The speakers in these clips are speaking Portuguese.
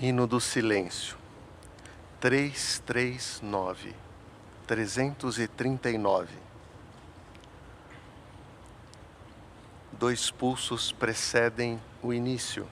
Hino do silêncio, 339, 339. 2 pulsos precedem o início.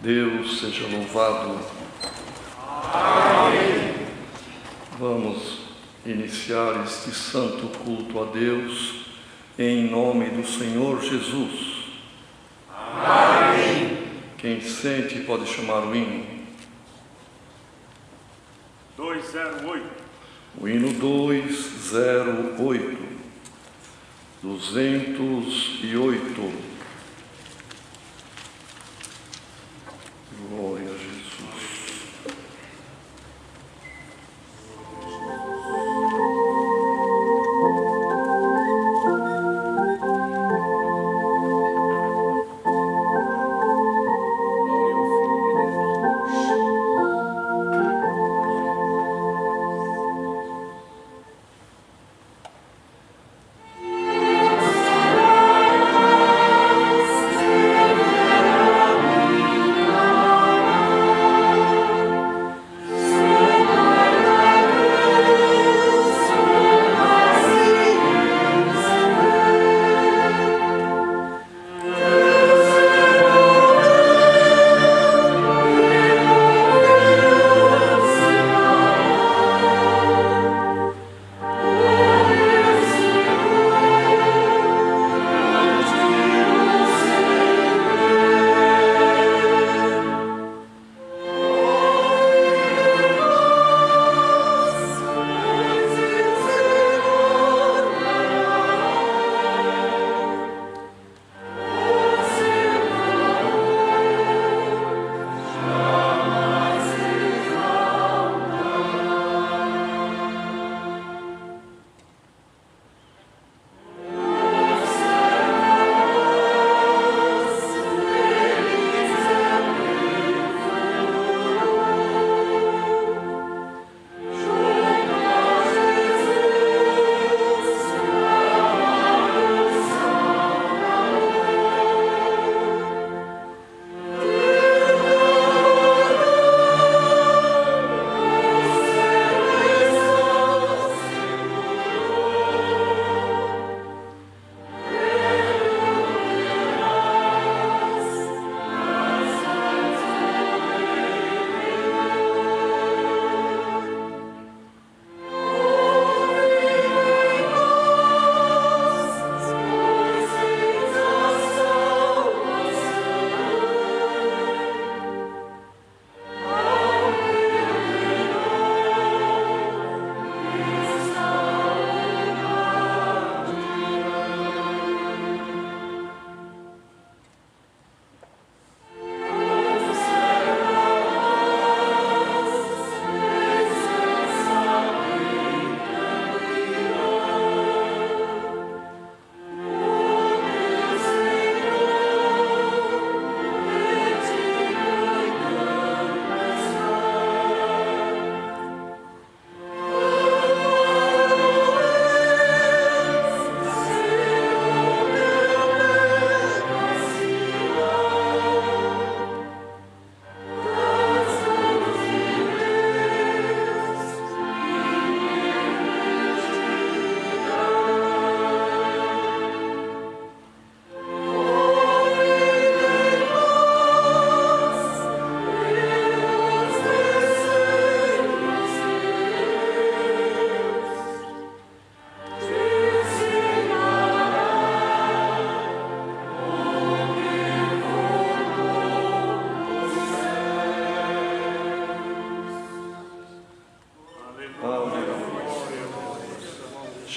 Deus seja louvado. Amém. Vamos iniciar este santo culto a Deus em nome do Senhor Jesus. Amém. Quem sente pode chamar o hino. 208. O hino 208. 208. Glória a Jesus.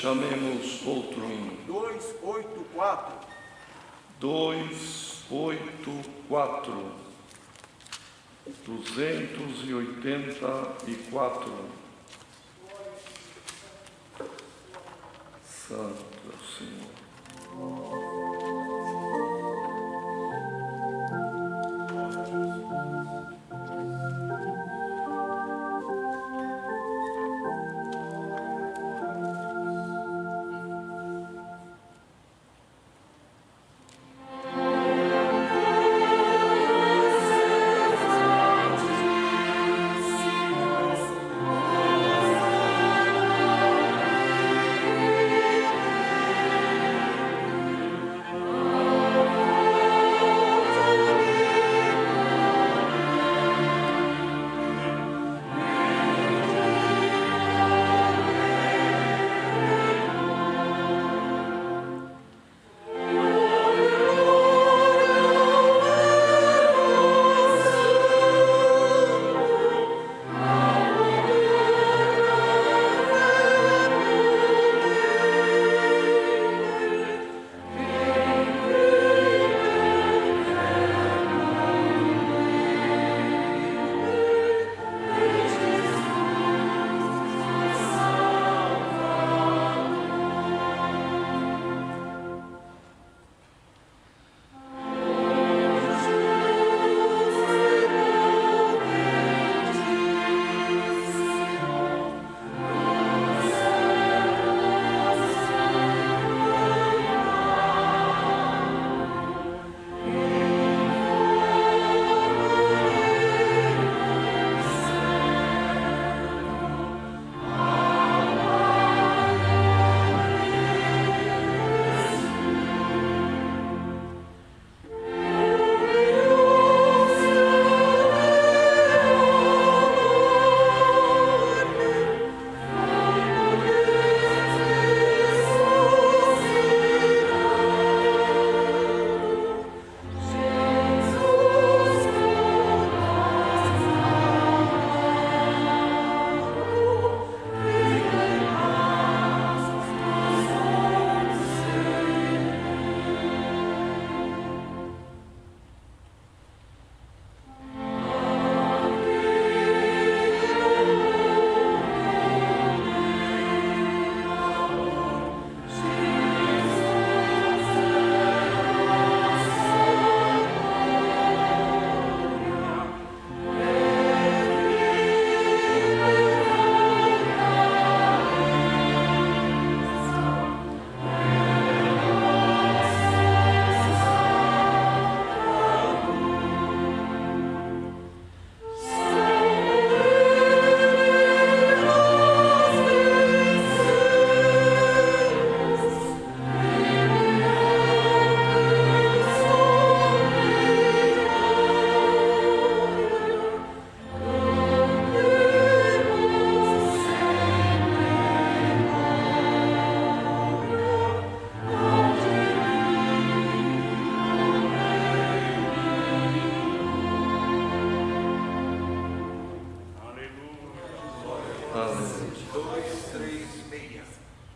Chamemos outro hino. 284. 284. 284. Santo é o Senhor.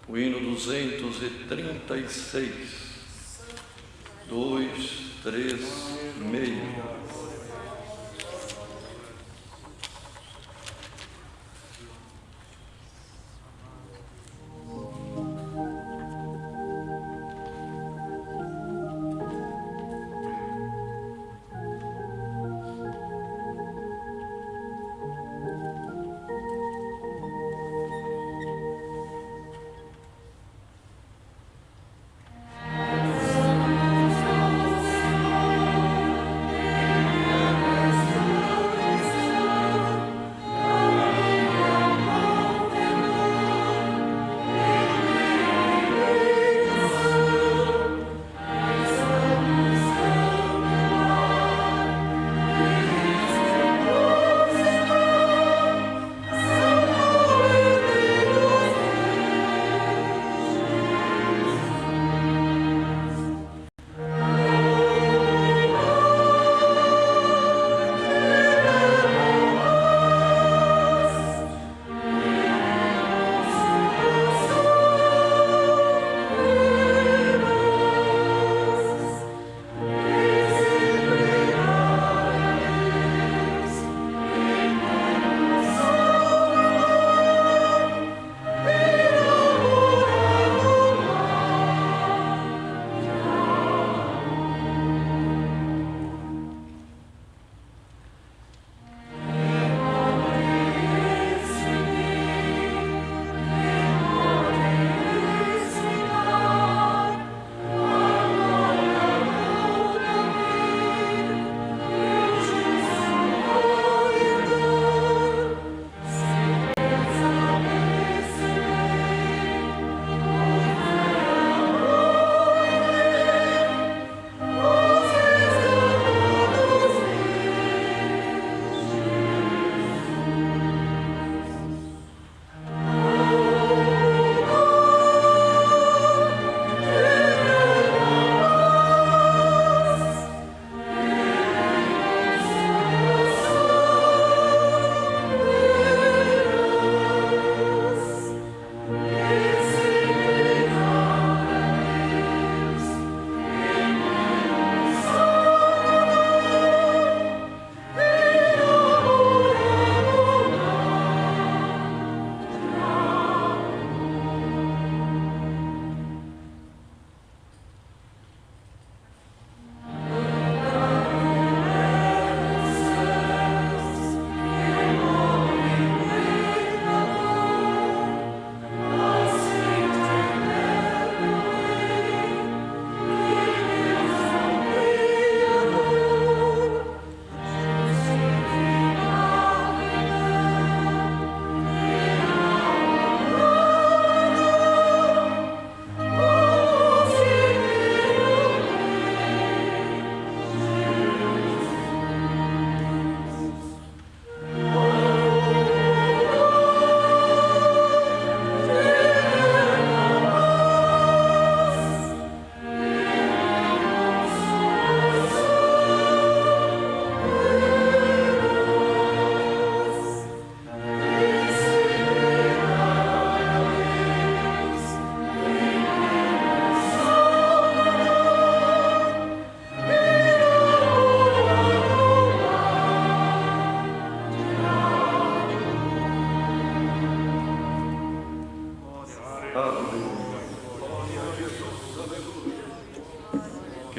o hino 236, 2, 3, meio.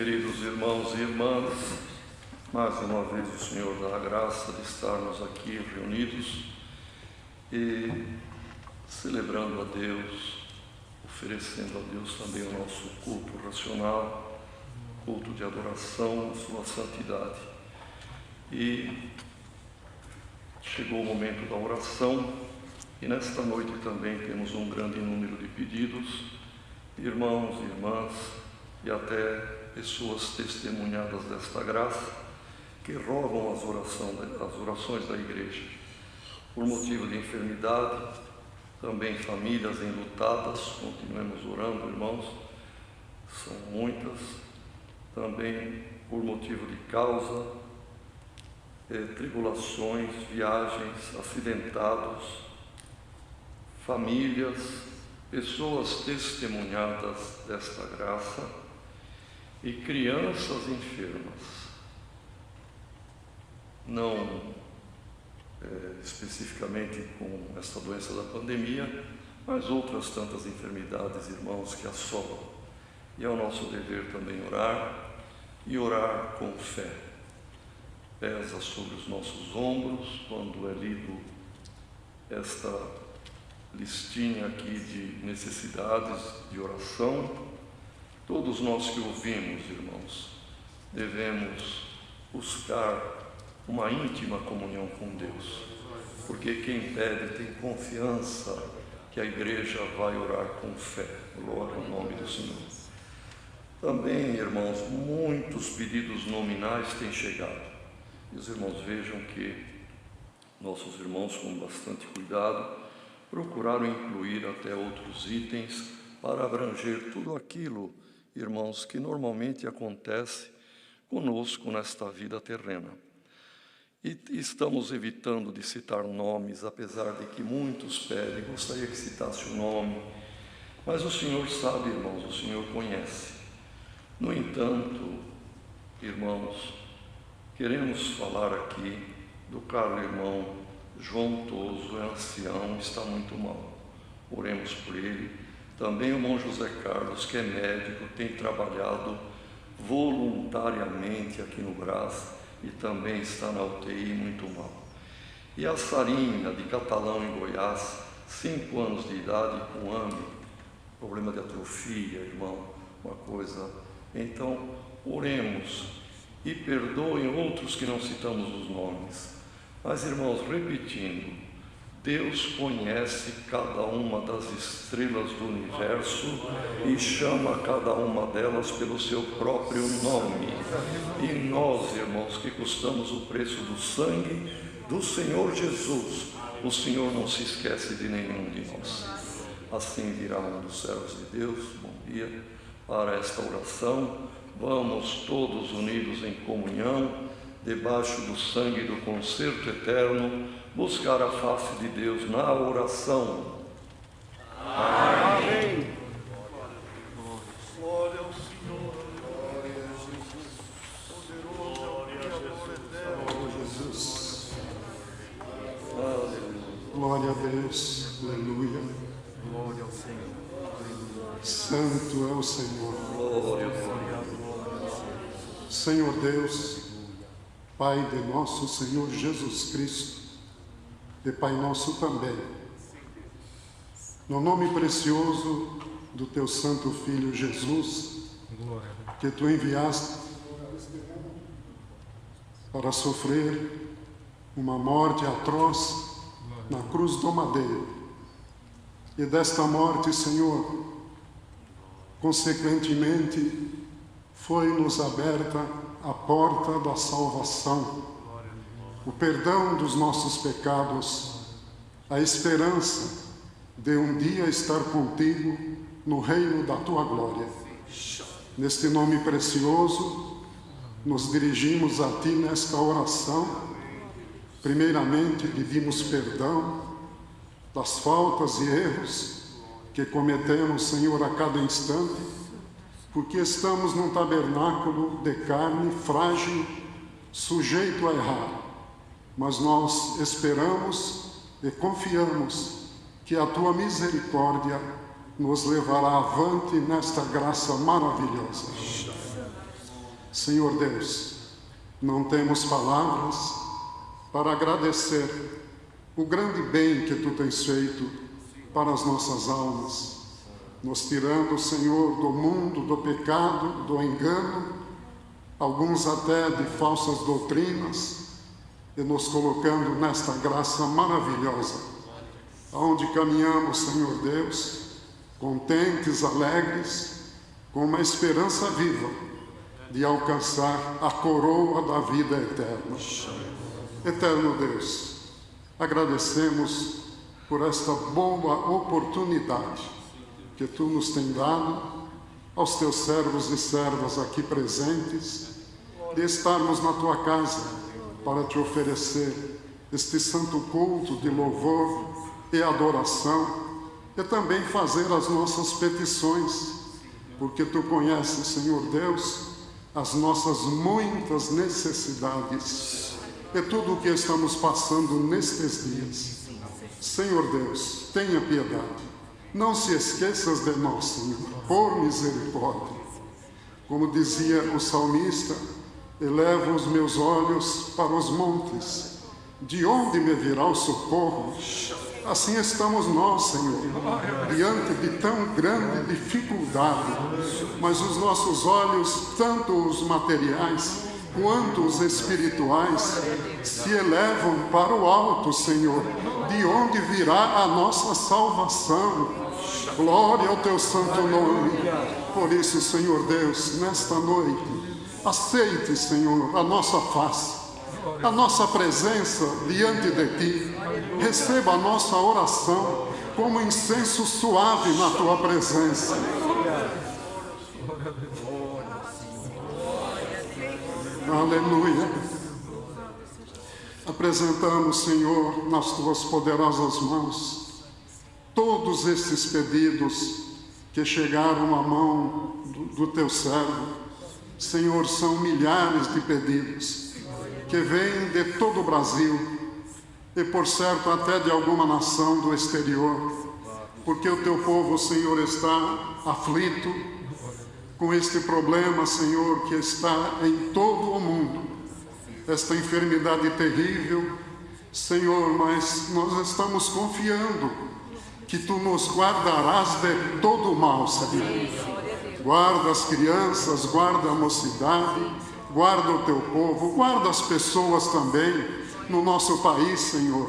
Queridos irmãos e irmãs, mais uma vez o Senhor dá a graça de estarmos aqui reunidos e celebrando a Deus, oferecendo a Deus também o nosso culto racional, culto de adoração à sua santidade. E chegou o momento da oração e nesta noite também temos um grande número de pedidos, irmãos e irmãs e até pessoas testemunhadas desta graça que rogam as orações da igreja por motivo de enfermidade, também famílias enlutadas. Continuemos orando, irmãos, são muitas, também por motivo de causa, tribulações, viagens, acidentados, famílias pessoas testemunhadas desta graça e crianças enfermas, não especificamente com esta doença da pandemia, mas outras tantas enfermidades, irmãos, que assolam. E é o nosso dever também orar, e orar com fé. Pesa sobre os nossos ombros quando é lido esta listinha aqui de necessidades de oração. Todos nós que ouvimos, irmãos, devemos buscar uma íntima comunhão com Deus, porque quem pede tem confiança que a igreja vai orar com fé. Glória ao nome do Senhor. Também, irmãos, muitos pedidos nominais têm chegado. E os irmãos vejam que nossos irmãos, com bastante cuidado, procuraram incluir até outros itens para abranger tudo aquilo, irmãos, que normalmente acontece conosco nesta vida terrena. E estamos evitando de citar nomes, apesar de que muitos pedem, gostaria que citasse o nome, mas o Senhor sabe, irmãos, o Senhor conhece. No entanto, irmãos, queremos falar aqui do caro irmão João Toso, é ancião, está muito mal. Oremos por ele. Também o irmão José Carlos, que é médico, tem trabalhado voluntariamente aqui no Brás, e também está na UTI muito mal. E a Sarinha, de Catalão, em Goiás, 5 anos de idade, com AME, problema de atrofia, irmão, uma coisa. Então, oremos e perdoem outros que não citamos os nomes. Mas, irmãos, repetindo, Deus conhece cada uma das estrelas do universo e chama cada uma delas pelo seu próprio nome. E nós, irmãos, que custamos o preço do sangue do Senhor Jesus, o Senhor não se esquece de nenhum de nós. Assim virá um dos servos de Deus, bom dia, para esta oração. Vamos todos unidos em comunhão, debaixo do sangue do concerto eterno, buscar a face de Deus na oração. Amém. Glória ao Senhor. Glória a Jesus. Poderoso é o Criador eterno. Jesus. Aleluia. Glória a Deus. Aleluia. Glória ao Senhor. Santo é o Senhor. Glória ao Senhor. Senhor Deus, Pai de nosso Senhor Jesus Cristo, e Pai nosso também, no nome precioso do Teu Santo Filho Jesus, que Tu enviaste para sofrer uma morte atroz na cruz do madeiro. E desta morte, Senhor, consequentemente, foi-nos aberta a porta da salvação, o perdão dos nossos pecados, a esperança de um dia estar contigo no reino da Tua glória. Neste nome precioso, nos dirigimos a Ti nesta oração. Primeiramente, pedimos perdão das faltas e erros que cometemos, Senhor, a cada instante, porque estamos num tabernáculo de carne frágil, sujeito a errar. Mas nós esperamos e confiamos que a Tua misericórdia nos levará avante nesta graça maravilhosa. Senhor Deus, não temos palavras para agradecer o grande bem que Tu tens feito para as nossas almas, nos tirando, Senhor, do mundo, do pecado, do engano, alguns até de falsas doutrinas, e nos colocando nesta graça maravilhosa, aonde caminhamos, Senhor Deus, contentes, alegres, com uma esperança viva de alcançar a coroa da vida eterna. Eterno Deus, agradecemos por esta boa oportunidade que Tu nos tens dado, aos Teus servos e servas aqui presentes, de estarmos na Tua casa para Te oferecer este santo culto de louvor e adoração, e também fazer as nossas petições, porque Tu conheces, Senhor Deus, as nossas muitas necessidades e tudo o que estamos passando nestes dias. Senhor Deus, tenha piedade. Não se esqueças de nós, Senhor, por misericórdia. Como dizia o salmista, elevo os meus olhos para os montes, de onde me virá o socorro? Assim estamos nós, Senhor, diante de tão grande dificuldade, mas os nossos olhos, tanto os materiais quanto os espirituais, se elevam para o alto, Senhor, de onde virá a nossa salvação. Glória ao Teu santo nome. Por isso, Senhor Deus, nesta noite, aceite, Senhor, a nossa face, a nossa presença diante de Ti. Receba a nossa oração como incenso suave na Tua presença. Aleluia. Apresentamos, Senhor, nas Tuas poderosas mãos todos estes pedidos que chegaram à mão do Teu servo. Senhor, são milhares de pedidos que vêm de todo o Brasil e, por certo, até de alguma nação do exterior, porque o Teu povo, Senhor, está aflito com este problema, Senhor, que está em todo o mundo, esta enfermidade terrível, Senhor, mas nós estamos confiando que Tu nos guardarás de todo o mal, Senhor. Guarda as crianças, guarda a mocidade, guarda o Teu povo, guarda as pessoas também no nosso país, Senhor.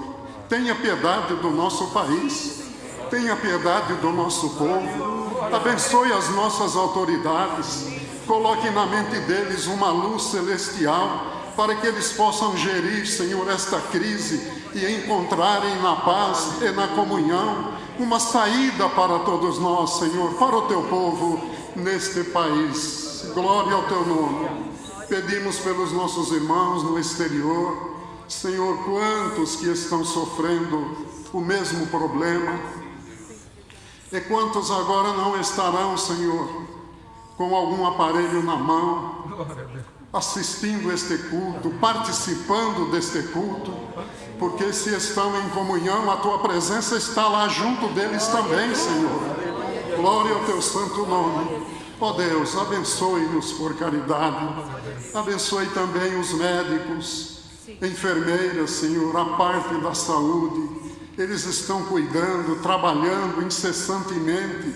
Tenha piedade do nosso país, tenha piedade do nosso povo. Abençoe as nossas autoridades, coloque na mente deles uma luz celestial para que eles possam gerir, Senhor, esta crise e encontrarem na paz e na comunhão uma saída para todos nós, Senhor, para o Teu povo neste país. Glória ao Teu nome. Pedimos pelos nossos irmãos no exterior, Senhor, quantos que estão sofrendo o mesmo problema, e quantos agora não estarão, Senhor, com algum aparelho na mão, assistindo este culto, participando deste culto, porque se estão em comunhão, a Tua presença está lá junto deles também, Senhor. Glória ao Teu santo nome. Ó Deus, abençoe-nos por caridade, abençoe também os médicos, enfermeiras, Senhor, a parte da saúde. Eles estão cuidando, trabalhando incessantemente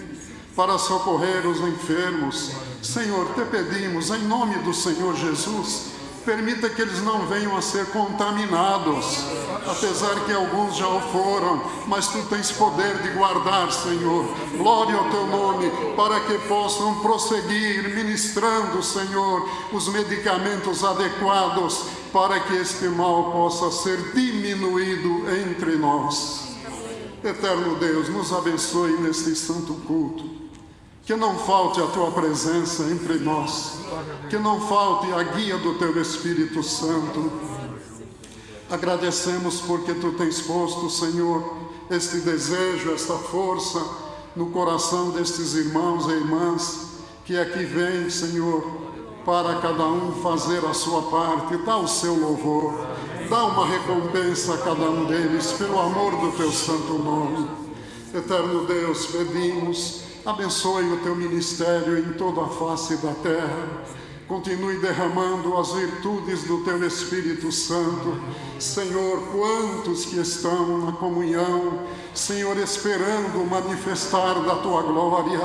para socorrer os enfermos. Senhor, Te pedimos, em nome do Senhor Jesus, permita que eles não venham a ser contaminados, apesar que alguns já o foram, mas Tu tens poder de guardar, Senhor. Glória ao Teu nome, para que possam prosseguir ministrando, Senhor, os medicamentos adequados, para que este mal possa ser diminuído entre nós. Eterno Deus, nos abençoe neste santo culto. Que não falte a Tua presença entre nós, que não falte a guia do Teu Espírito Santo. Agradecemos porque Tu tens posto, Senhor, este desejo, esta força no coração destes irmãos e irmãs que aqui vêm, Senhor, para cada um fazer a sua parte. Dá o seu louvor, dá uma recompensa a cada um deles pelo amor do Teu santo nome. Eterno Deus, pedimos, abençoe o Teu ministério em toda a face da terra. Continue derramando as virtudes do Teu Espírito Santo. Senhor, quantos que estão na comunhão, Senhor, esperando manifestar da Tua glória,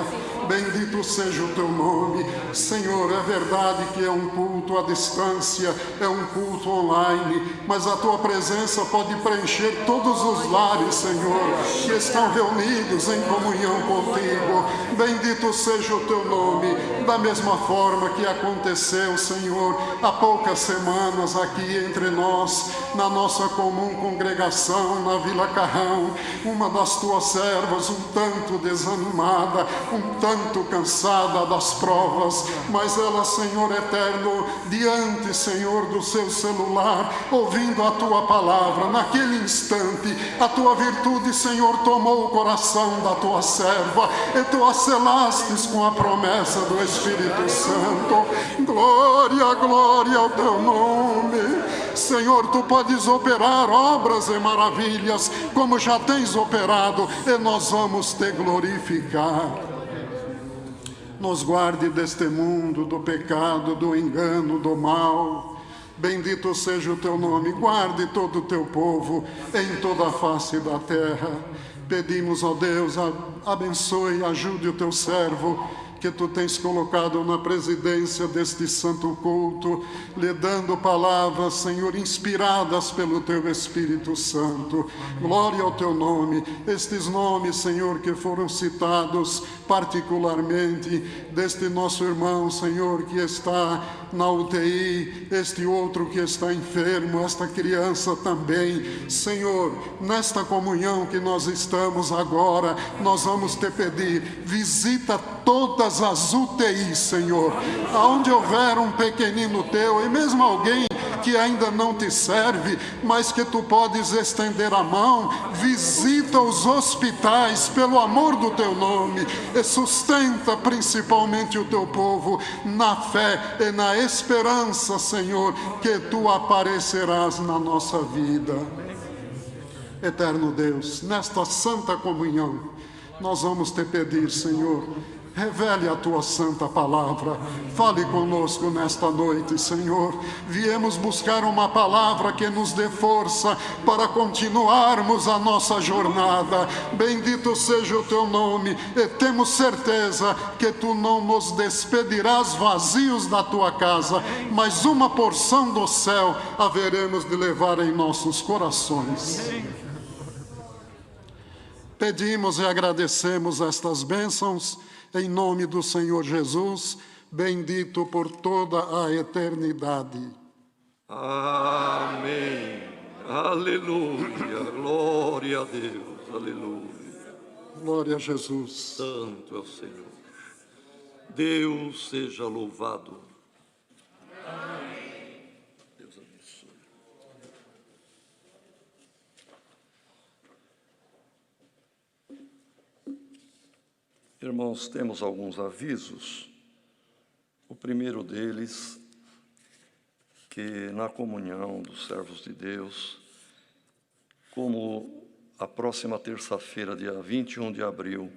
bendito seja o Teu nome. Senhor, é verdade que é um culto à distância, é um culto online, mas a Tua presença pode preencher todos os lares, Senhor, que estão reunidos em comunhão contigo. Bendito seja o Teu nome, da mesma forma que aconteceu, Senhor, há poucas semanas aqui entre nós, na nossa comum congregação, na Vila Carrão, uma uma das tuas servas um tanto desanimada, um tanto cansada das provas, mas ela, Senhor eterno, diante, Senhor, do seu celular, ouvindo a tua palavra, naquele instante, a tua virtude, Senhor, tomou o coração da tua serva, e tu a selastes com a promessa do Espírito Santo. Glória, glória ao teu nome. Senhor, tu podes operar obras e maravilhas, como já tens operado, e nós vamos te glorificar. Nos guarde deste mundo, do pecado, do engano, do mal. Bendito seja o teu nome. Guarde todo o teu povo em toda a face da terra. Pedimos, ó Deus, abençoe e ajude o teu servo, que tu tens colocado na presidência deste santo culto, lhe dando palavras, Senhor, inspiradas pelo teu Espírito Santo. Glória ao teu nome. Estes nomes, Senhor, que foram citados particularmente deste nosso irmão, Senhor, que está na UTI, este outro que está enfermo, esta criança também. Senhor, nesta comunhão que nós estamos agora, nós vamos te pedir, visita todas as UTIs, Senhor, aonde houver um pequenino teu, e mesmo alguém que ainda não te serve, mas que tu podes estender a mão, visita os hospitais pelo amor do teu nome, e sustenta principalmente o teu povo na fé e na esperança, Senhor, que tu aparecerás na nossa vida. Eterno Deus, nesta santa comunhão, nós vamos te pedir, Senhor, revele a tua santa palavra. Fale conosco nesta noite, Senhor. Viemos buscar uma palavra que nos dê força para continuarmos a nossa jornada. Bendito seja o teu nome, e temos certeza que tu não nos despedirás vazios da tua casa, mas uma porção do céu haveremos de levar em nossos corações. Pedimos e agradecemos estas bênçãos em nome do Senhor Jesus, bendito por toda a eternidade. Amém. Aleluia. Glória a Deus. Aleluia. Glória a Jesus. Santo é o Senhor. Deus seja louvado. Amém. Deus abençoe. Irmãos, temos alguns avisos. O primeiro deles, que na comunhão dos servos de Deus, como a próxima terça-feira, dia 21 de abril,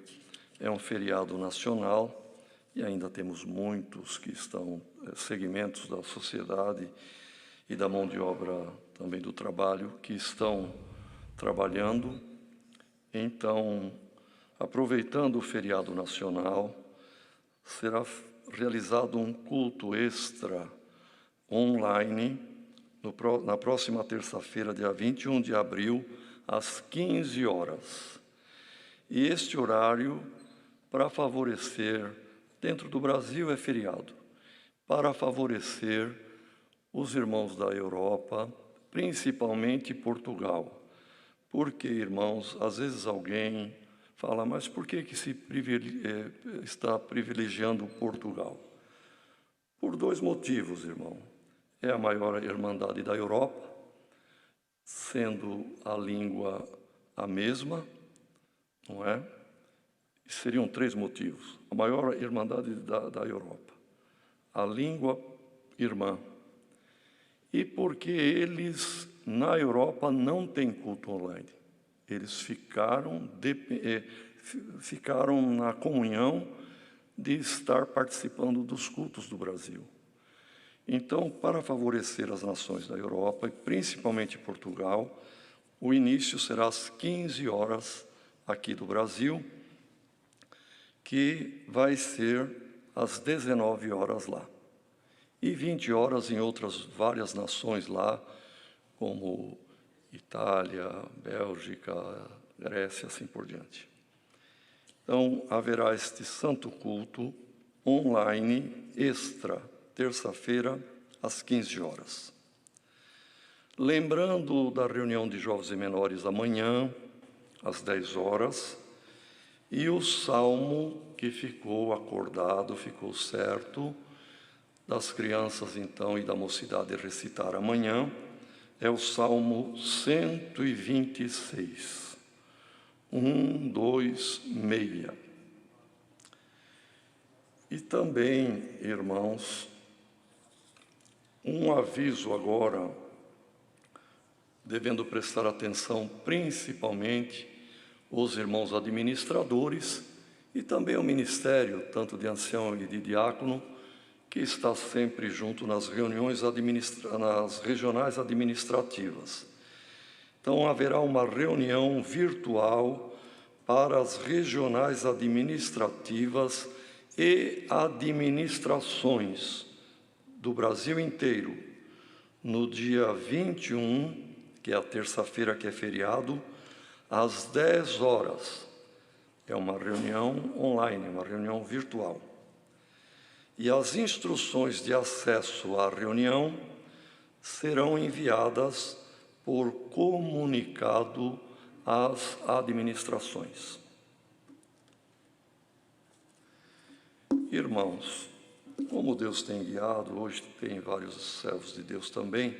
é um feriado nacional, e ainda temos muitos que estão, segmentos da sociedade e da mão de obra também do trabalho, que estão trabalhando. Então, aproveitando o feriado nacional, será realizado um culto extra online na próxima terça-feira, dia 21 de abril, às 15 horas. E este horário, para favorecer, dentro do Brasil é feriado, para favorecer os irmãos da Europa, principalmente Portugal. Porque, irmãos, às vezes alguém fala, mas por que está privilegiando Portugal? Por dois motivos, irmão. É a maior irmandade da Europa, sendo a língua a mesma, não é? Seriam três motivos. A maior irmandade da Europa, a língua irmã, e porque eles, na Europa, não têm culto online. Eles ficaram na comunhão de estar participando dos cultos do Brasil. Então, para favorecer as nações da Europa, e principalmente Portugal, o início será às 15 horas aqui do Brasil, que vai ser às 19 horas lá. E 20 horas em outras várias nações lá, como Itália, Bélgica, Grécia, assim por diante. Então, haverá este santo culto online extra, terça-feira, às 15 horas. Lembrando da reunião de jovens e menores amanhã, às 10 horas, e o salmo que ficou acordado, ficou certo, das crianças então e da mocidade recitar amanhã, é o Salmo 126, 1, 2, 6. E também, irmãos, um aviso agora, devendo prestar atenção principalmente os irmãos administradores e também o ministério, tanto de ancião e de diácono, que está sempre junto nas reuniões nas regionais administrativas. Então, haverá uma reunião virtual para as regionais administrativas e administrações do Brasil inteiro, no dia 21, que é a terça-feira que é feriado, às 10 horas. É uma reunião online, uma reunião virtual. E as instruções de acesso à reunião serão enviadas por comunicado às administrações. Irmãos, como Deus tem guiado, hoje tem vários servos de Deus também,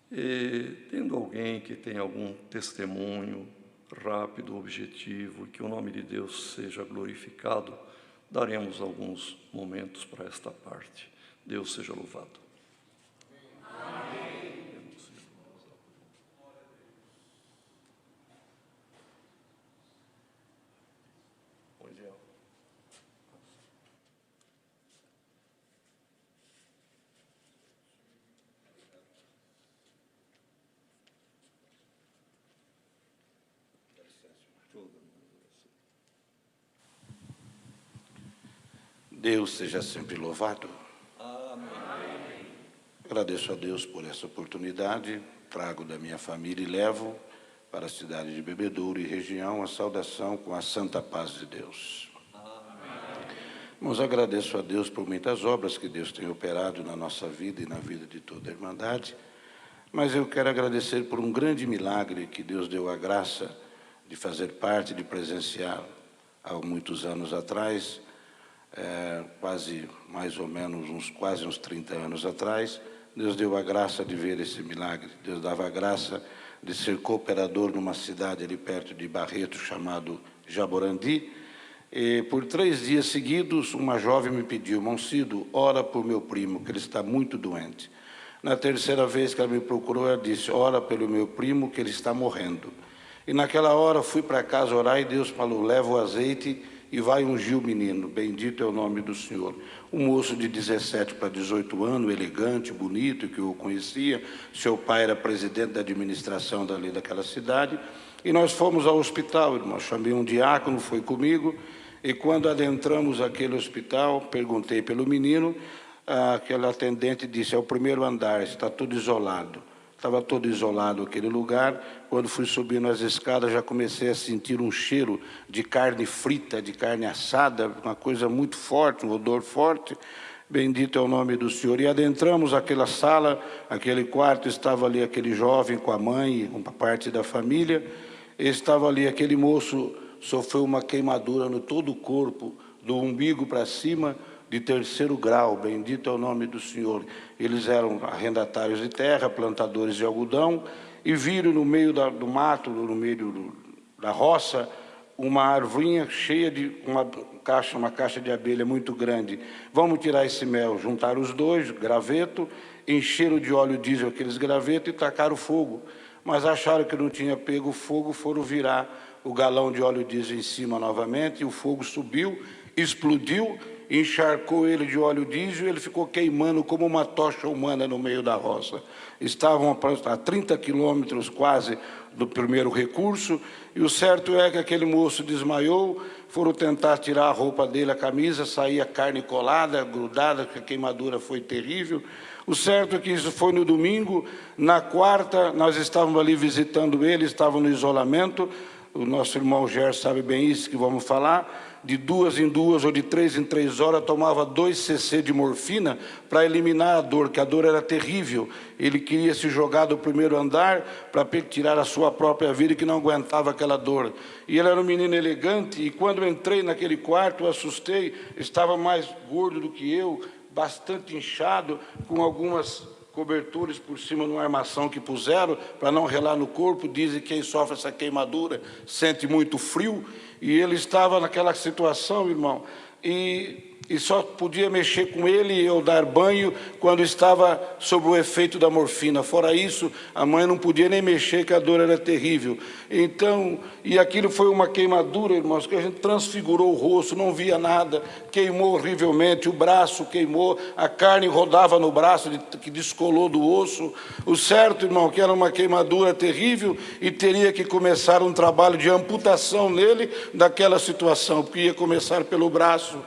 e tendo alguém que tem algum testemunho rápido, objetivo, e que o nome de Deus seja glorificado, daremos alguns momentos para esta parte. Deus seja louvado. Amém. Deus seja sempre louvado. Amém. Agradeço a Deus por essa oportunidade, trago da minha família e levo para a cidade de Bebedouro e região a saudação com a santa paz de Deus. Amém. Mas agradeço a Deus por muitas obras que Deus tem operado na nossa vida e na vida de toda a Irmandade, mas eu quero agradecer por um grande milagre que Deus deu a graça de fazer parte, de presenciar há muitos anos atrás, quase uns 30 anos atrás. Deus deu a graça de ver esse milagre. Deus dava a graça de ser cooperador numa cidade ali perto de Barreto, chamado Jaborandi. E por 3 dias seguidos, uma jovem me pediu: irmão Cido, ora por meu primo, que ele está muito doente. Na terceira vez que ela me procurou, ela disse: ora pelo meu primo, que ele está morrendo. E naquela hora fui para casa orar e Deus falou: leva o azeite e vai ungir o menino, bendito é o nome do Senhor. Um moço de 17 para 18 anos, elegante, bonito, que eu conhecia. Seu pai era presidente da administração dali daquela cidade. E nós fomos ao hospital, irmão. Chamei um diácono, foi comigo. E quando adentramos aquele hospital, perguntei pelo menino. Aquele atendente disse: é o primeiro andar, está tudo isolado. Estava todo isolado aquele lugar. Quando fui subindo as escadas, já comecei a sentir um cheiro de carne frita, de carne assada, uma coisa muito forte, um odor forte. Bendito é o nome do Senhor. E adentramos aquela sala, aquele quarto, estava ali aquele jovem com a mãe, com parte da família. Estava ali aquele moço, sofreu uma queimadura no todo o corpo, do umbigo para cima, de 3º grau, bendito é o nome do Senhor. Eles eram arrendatários de terra, plantadores de algodão, e viram no meio do mato, no meio da roça, uma arvorinha cheia de uma caixa de abelha muito grande. Vamos tirar esse mel. Juntaram os dois, graveto, encheram de óleo diesel aqueles gravetos e tacaram fogo. Mas acharam que não tinha pego fogo, foram virar o galão de óleo diesel em cima novamente, e o fogo subiu, explodiu, encharcou ele de óleo diesel e ele ficou queimando como uma tocha humana no meio da roça. Estavam a 30 quilômetros quase do primeiro recurso, e o certo é que aquele moço desmaiou. Foram tentar tirar a roupa dele, a camisa, saía carne colada, grudada, que a queimadura foi terrível. O certo é que isso foi no domingo. Na quarta, nós estávamos ali visitando ele, estava no isolamento. O nosso irmão Gerson sabe bem isso que vamos falar. de 2 em 2 ou de 3 em 3 horas, tomava 2 cc de morfina para eliminar a dor, que a dor era terrível. Ele queria se jogar do primeiro andar para tirar a sua própria vida, que não aguentava aquela dor. E ele era um menino elegante, e quando eu entrei naquele quarto, eu assustei, estava mais gordo do que eu, bastante inchado, com algumas coberturas por cima de uma armação que puseram, para não relar no corpo. Dizem que quem sofre essa queimadura sente muito frio, e ele estava naquela situação, irmão, e só podia mexer com ele e eu dar banho quando estava sob o efeito da morfina. Fora isso, a mãe não podia nem mexer, que a dor era terrível. Então, e aquilo foi uma queimadura, irmãos, que a gente transfigurou o rosto, não via nada, queimou horrivelmente, o braço queimou, a carne rodava no braço, que descolou do osso. O certo, irmão, que era uma queimadura terrível e teria que começar um trabalho de amputação nele daquela situação, porque ia começar pelo braço.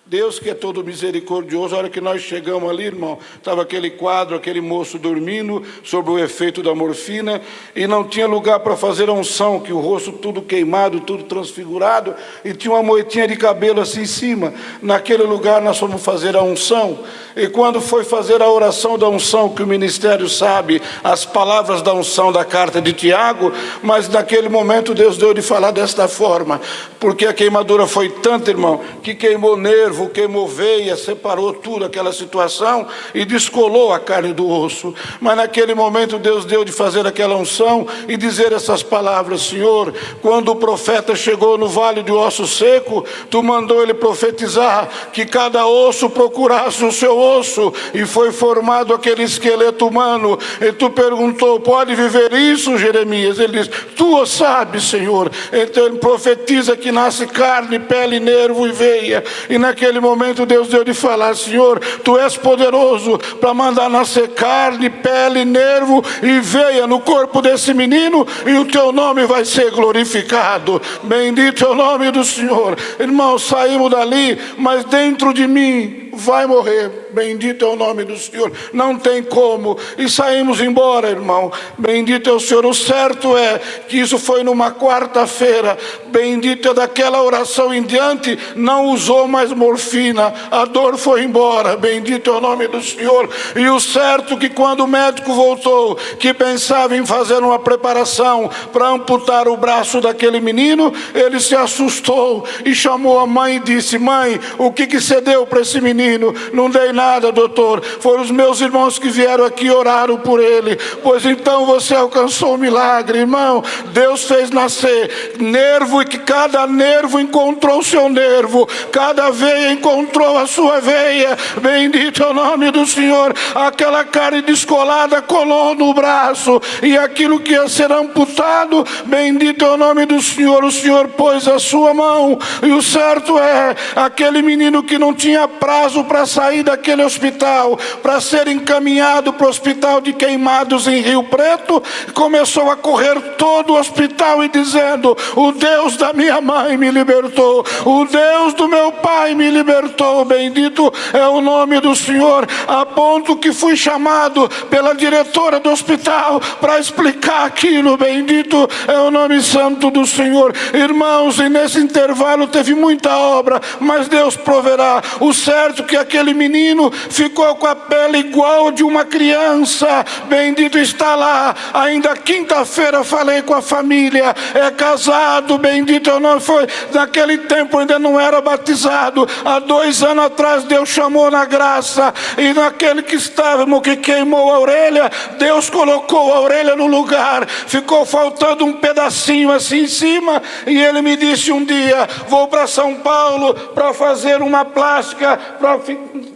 Deus, que é todo misericordioso, a hora que nós chegamos ali, irmão, estava aquele quadro, aquele moço dormindo, sob o efeito da morfina, e não tinha lugar para fazer a unção, que o rosto tudo queimado, tudo transfigurado, e tinha uma moitinha de cabelo assim em cima. Naquele lugar nós fomos fazer a unção, e quando foi fazer a oração da unção, que o ministério sabe as palavras da unção da carta de Tiago, mas naquele momento Deus deu de falar desta forma, porque a queimadura foi tanta, irmão, que queimou nervo, queimou veia, separou tudo aquela situação e descolou a carne do osso. Mas naquele momento Deus deu de fazer aquela unção e dizer essas palavras: Senhor, quando o profeta chegou no vale de osso seco, tu mandou ele profetizar que cada osso procurasse o seu osso, e foi formado aquele esqueleto humano. E tu perguntou: pode viver isso, Jeremias? Ele diz: tu o sabes, Senhor. Então ele profetiza que nasce carne, pele, nervo e veia. E naquele momento Deus deu de falar: Senhor, tu és poderoso para mandar nascer carne, pele, nervo e veia no corpo desse menino, e o teu nome vai ser glorificado. Bendito é o nome do Senhor. Irmãos, saímos dali, mas dentro de mim vai morrer. Bendito é o nome do Senhor. Não tem como. E saímos embora, irmão. Bendito é o Senhor. O certo é que isso foi numa quarta-feira. Bendito é daquela oração em diante, não usou mais morfina. A dor foi embora. Bendito é o nome do Senhor. E o certo é que quando o médico voltou, que pensava em fazer uma preparação para amputar o braço daquele menino, ele se assustou e chamou a mãe e disse: mãe, o que você deu para esse menino? Não dei nada, doutor. Foram os meus irmãos que vieram aqui e oraram por ele. Pois então você alcançou o milagre, irmão. Deus fez nascer nervo, e que cada nervo encontrou o seu nervo, cada veia encontrou a sua veia. Bendito é o nome do Senhor. Aquela carne descolada colou no braço, e aquilo que ia ser amputado, bendito é o nome do Senhor. O Senhor pôs a sua mão, e o certo é, aquele menino que não tinha prazo para sair daquele hospital, para ser encaminhado para o hospital de Queimados em Rio Preto, começou a correr todo o hospital e dizendo: o Deus da minha mãe me libertou, o Deus do meu pai me libertou. Bendito é o nome do Senhor. A ponto que fui chamado pela diretora do hospital para explicar aquilo. Bendito é o nome santo do Senhor. Irmãos, e nesse intervalo teve muita obra, mas Deus proverá. O certo que aquele menino ficou com a pele igual de uma criança. Bendito está lá. Ainda quinta-feira falei com a família, é casado, bendito é o nome. Foi naquele tempo, ainda não era batizado. Há 2 anos atrás Deus chamou na graça, e naquele que estava, que queimou a orelha, Deus colocou a orelha no lugar. Ficou faltando um pedacinho assim em cima, e ele me disse um dia: vou para São Paulo para fazer uma plástica, para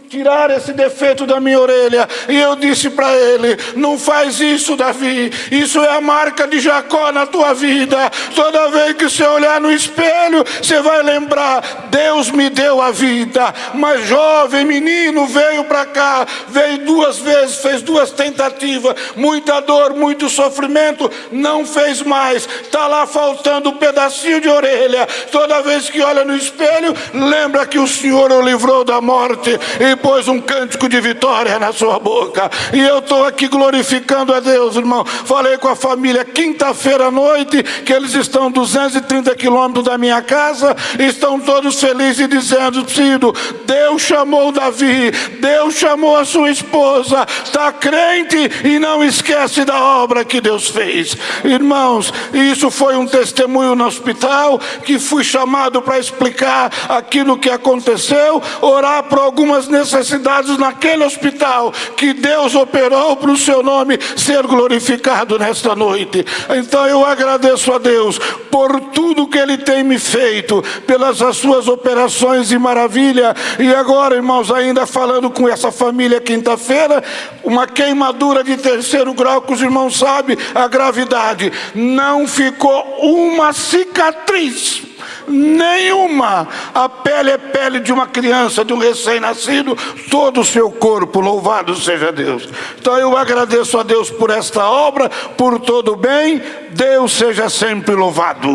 tirar esse defeito da minha orelha. E eu disse para ele: não faz isso, Davi, isso é a marca de Jacó na tua vida. Toda vez que você olhar no espelho, você vai lembrar: Deus me deu a vida. Mas jovem menino veio para cá, veio 2 vezes, fez 2 tentativas, muita dor, muito sofrimento, não fez mais, está lá faltando um pedacinho de orelha. Toda vez que olha no espelho, lembra que o Senhor o livrou da morte, e pôs um cântico de vitória na sua boca. E eu estou aqui glorificando a Deus, irmão. Falei com a família quinta-feira à noite, que eles estão 230 quilômetros da minha casa, estão todos felizes dizendo: Cido, Deus chamou Davi, Deus chamou a sua esposa, está crente e não esquece da obra que Deus fez. Irmãos, isso foi um testemunho no hospital, que fui chamado para explicar aquilo que aconteceu, orar por algumas necessidades naquele hospital, que Deus operou para o seu nome ser glorificado nesta noite. Então eu agradeço a Deus por tudo que Ele tem me feito, pelas as suas operações de maravilha. E agora, irmãos, ainda falando com essa família quinta-feira, uma queimadura de 3º grau, que os irmãos sabem a gravidade, não ficou uma cicatriz, nenhuma. A pele é pele de uma criança, de um recém-nascido, todo o seu corpo, louvado seja Deus. Então eu agradeço a Deus por esta obra, por todo o bem. Deus seja sempre louvado.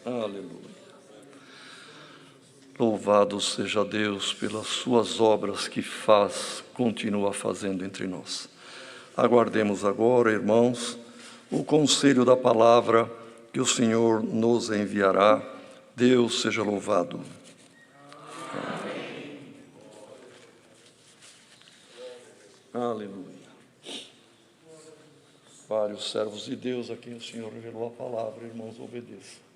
Aleluia. Louvado seja Deus pelas suas obras que continua fazendo entre nós. Aguardemos agora, irmãos, o conselho da palavra que o Senhor nos enviará. Deus seja louvado. Amém. Aleluia. Vários servos de Deus a quem o Senhor revelou a palavra, irmãos, obedeçam.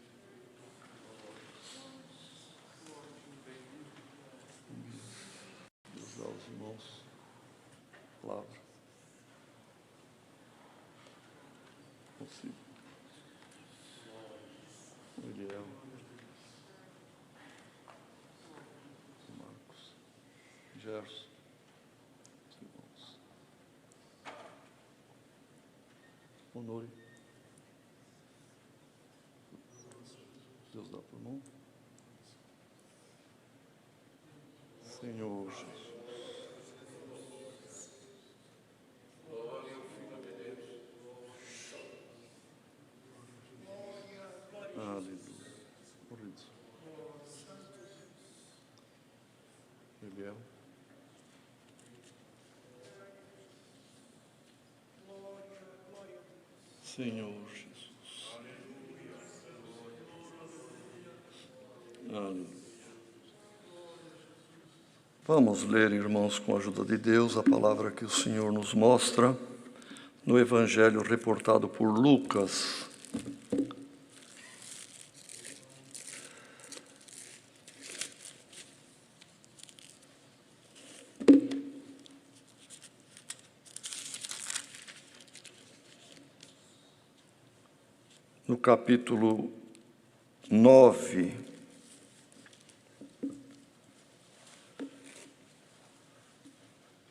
Honore. Deus dá por mão. Senhor Jesus. Glória ao Filho de Deus. Aleluia. Corrido. Miguel. Senhor Jesus. Aleluia. Vamos ler, irmãos, com a ajuda de Deus, a palavra que o Senhor nos mostra no Evangelho reportado por Lucas. No capítulo 9,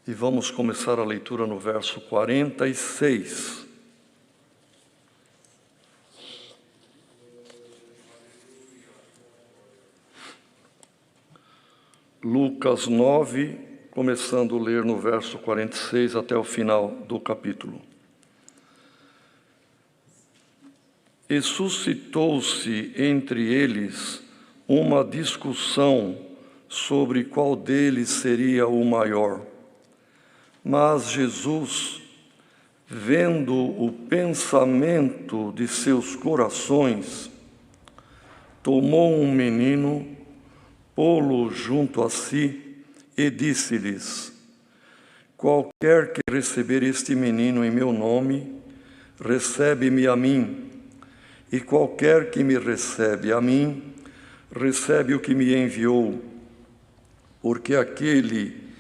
e vamos começar a leitura no verso 46. Lucas 9, começando a ler no verso 46 até o final do capítulo. E suscitou-se entre eles uma discussão sobre qual deles seria o maior. Mas Jesus, vendo o pensamento de seus corações, tomou um menino, pô-lo junto a si e disse-lhes: qualquer que receber este menino em meu nome, recebe-me a mim. E qualquer que me recebe a mim, recebe o que me enviou. Porque aquele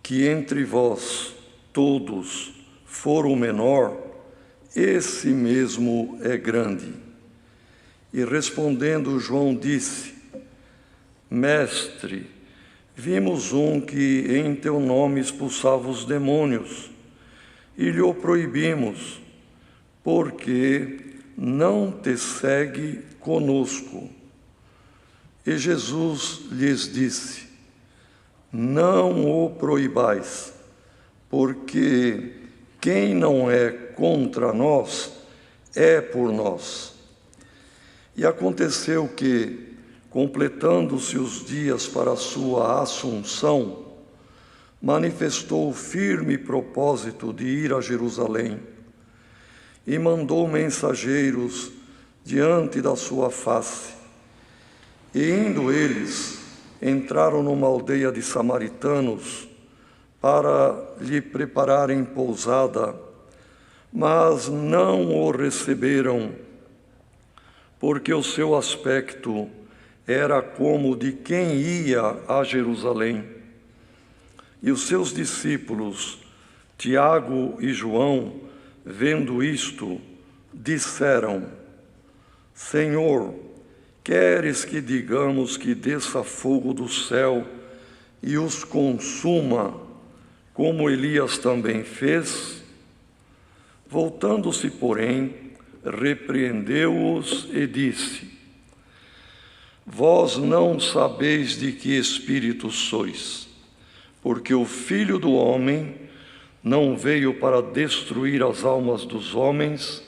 que entre vós todos for o menor, esse mesmo é grande. E respondendo João disse: Mestre, vimos um que em teu nome expulsava os demônios, e lhe o proibimos, porque não te segue conosco. E Jesus lhes disse: não o proibais, porque quem não é contra nós, é por nós. E aconteceu que, completando-se os dias para a sua assunção, manifestou o firme propósito de ir a Jerusalém e mandou mensageiros diante da sua face. E indo eles, entraram numa aldeia de samaritanos para lhe prepararem pousada, mas não o receberam, porque o seu aspecto era como de quem ia a Jerusalém. E os seus discípulos, Tiago e João, vendo isto, disseram: Senhor, queres que digamos que desça fogo do céu e os consuma, como Elias também fez? Voltando-se, porém, repreendeu-os e disse: Vós não sabeis de que espírito sois, porque o Filho do Homem não veio para destruir as almas dos homens,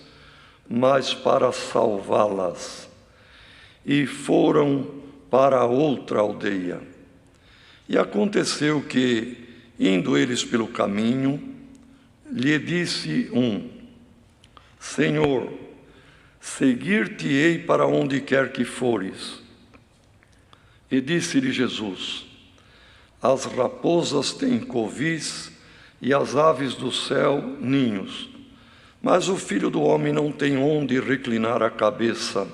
mas para salvá-las. E foram para outra aldeia. E aconteceu que, indo eles pelo caminho, lhe disse um: Senhor, seguir-te-ei para onde quer que fores. E disse-lhe Jesus: As raposas têm covis e as aves do céu ninhos, mas o Filho do Homem não tem onde reclinar a cabeça.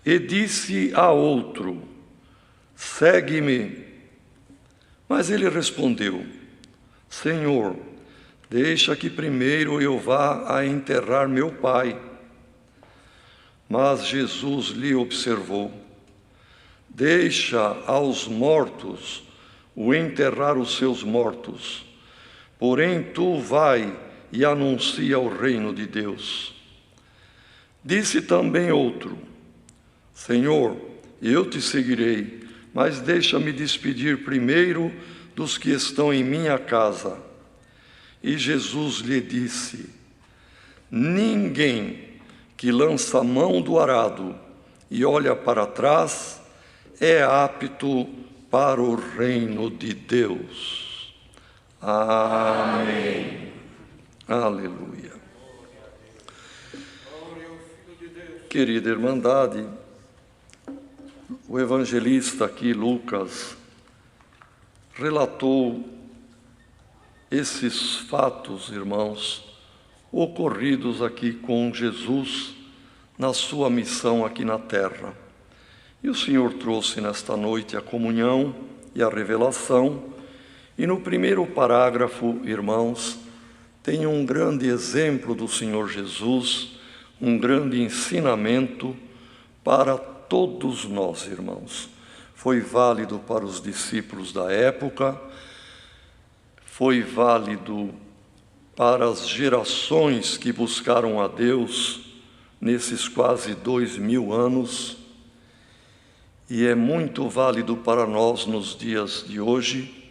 E disse a outro: Segue-me. Mas ele respondeu: Senhor, deixa que primeiro eu vá a enterrar meu pai. Mas Jesus lhe observou: Deixa aos mortos o enterrar os seus mortos, porém tu vai e anuncia o reino de Deus. Disse também outro: Senhor, eu te seguirei, mas deixa-me despedir primeiro dos que estão em minha casa. E Jesus lhe disse: Ninguém que lança a mão do arado e olha para trás é apto para o reino de Deus. Amém. Aleluia. Querida Irmandade, o evangelista aqui, Lucas, relatou esses fatos, irmãos, ocorridos aqui com Jesus na sua missão aqui na terra. E o Senhor trouxe nesta noite a comunhão e a revelação, e no primeiro parágrafo, irmãos, tem um grande exemplo do Senhor Jesus, um grande ensinamento para todos nós, irmãos. Foi válido para os discípulos da época, foi válido para as gerações que buscaram a Deus nesses quase 2000 anos, e é muito válido para nós nos dias de hoje,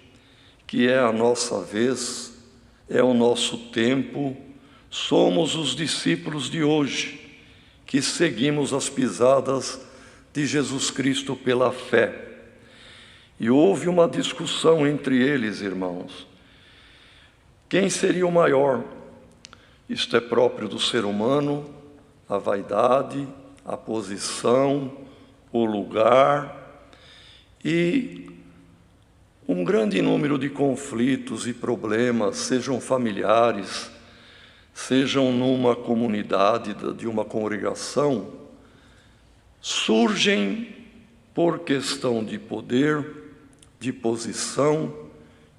que é a nossa vez, é o nosso tempo, somos os discípulos de hoje, que seguimos as pisadas de Jesus Cristo pela fé. E houve uma discussão entre eles, irmãos. Quem seria o maior? Isto é próprio do ser humano, a vaidade, a posição, o lugar, e um grande número de conflitos e problemas, sejam familiares, sejam numa comunidade, de uma congregação, surgem por questão de poder, de posição,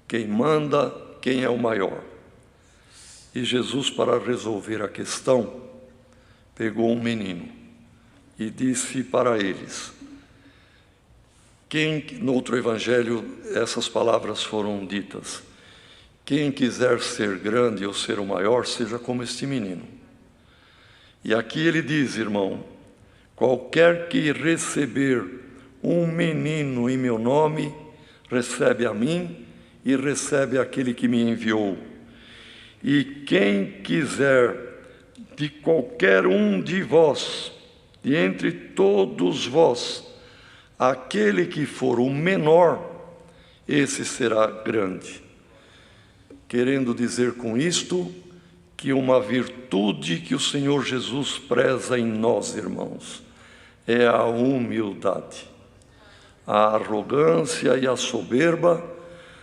quem manda, quem é o maior. E Jesus, para resolver a questão, pegou um menino e disse para eles, no outro evangelho essas palavras foram ditas: quem quiser ser grande ou ser o maior, seja como este menino. E aqui ele diz, irmão, qualquer que receber um menino em meu nome, recebe a mim e recebe aquele que me enviou. E quem quiser de qualquer um de vós de entre todos vós, aquele que for o menor, esse será grande. Querendo dizer com isto que uma virtude que o Senhor Jesus preza em nós, irmãos, é a humildade. A arrogância e a soberba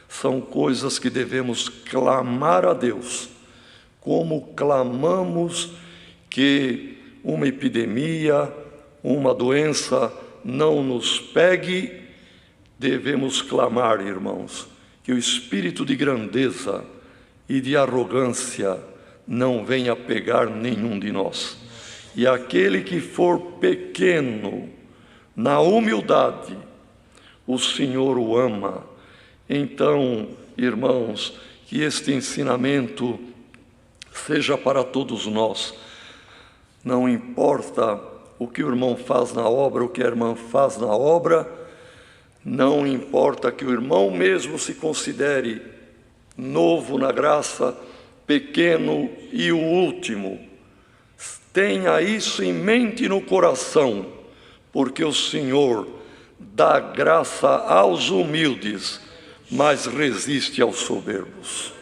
são coisas que devemos clamar a Deus, como clamamos que uma epidemia, uma doença não nos pegue. Devemos clamar, irmãos, que o espírito de grandeza e de arrogância não venha pegar nenhum de nós. E aquele que for pequeno na humildade, o Senhor o ama. Então, irmãos, que este ensinamento seja para todos nós. Não importa o que o irmão faz na obra, o que a irmã faz na obra, não importa que o irmão mesmo se considere novo na graça, pequeno e o último. Tenha isso em mente e no coração, porque o Senhor dá graça aos humildes, mas resiste aos soberbos.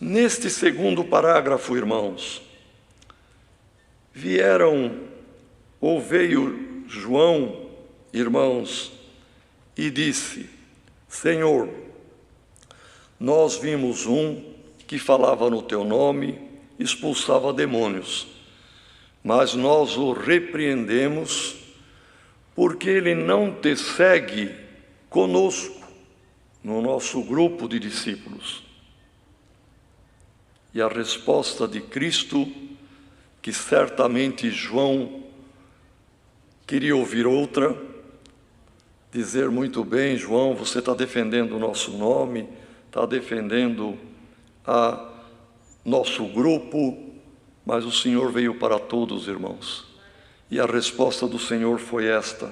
Neste segundo parágrafo, irmãos, veio João, irmãos, e disse: Senhor, nós vimos um que falava no teu nome, expulsava demônios, mas nós o repreendemos porque ele não te segue conosco, no nosso grupo de discípulos. E a resposta de Cristo, que certamente João queria ouvir outra, dizer: muito bem, João, você está defendendo o nosso nome, está defendendo a nosso grupo, mas o Senhor veio para todos, irmãos. E a resposta do Senhor foi esta: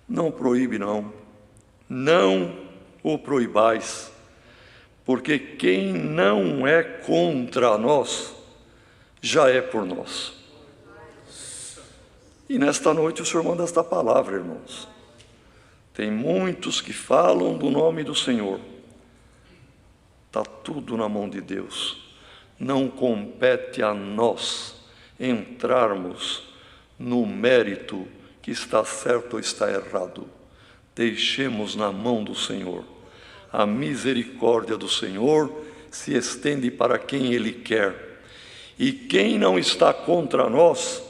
não proíbe, não o proibais, porque quem não é contra nós, já é por nós. E nesta noite o Senhor manda esta palavra, irmãos. Tem muitos que falam do nome do Senhor. Está tudo na mão de Deus. Não compete a nós entrarmos no mérito que está certo ou está errado. Deixemos na mão do Senhor. A misericórdia do Senhor se estende para quem Ele quer. E quem não está contra nós,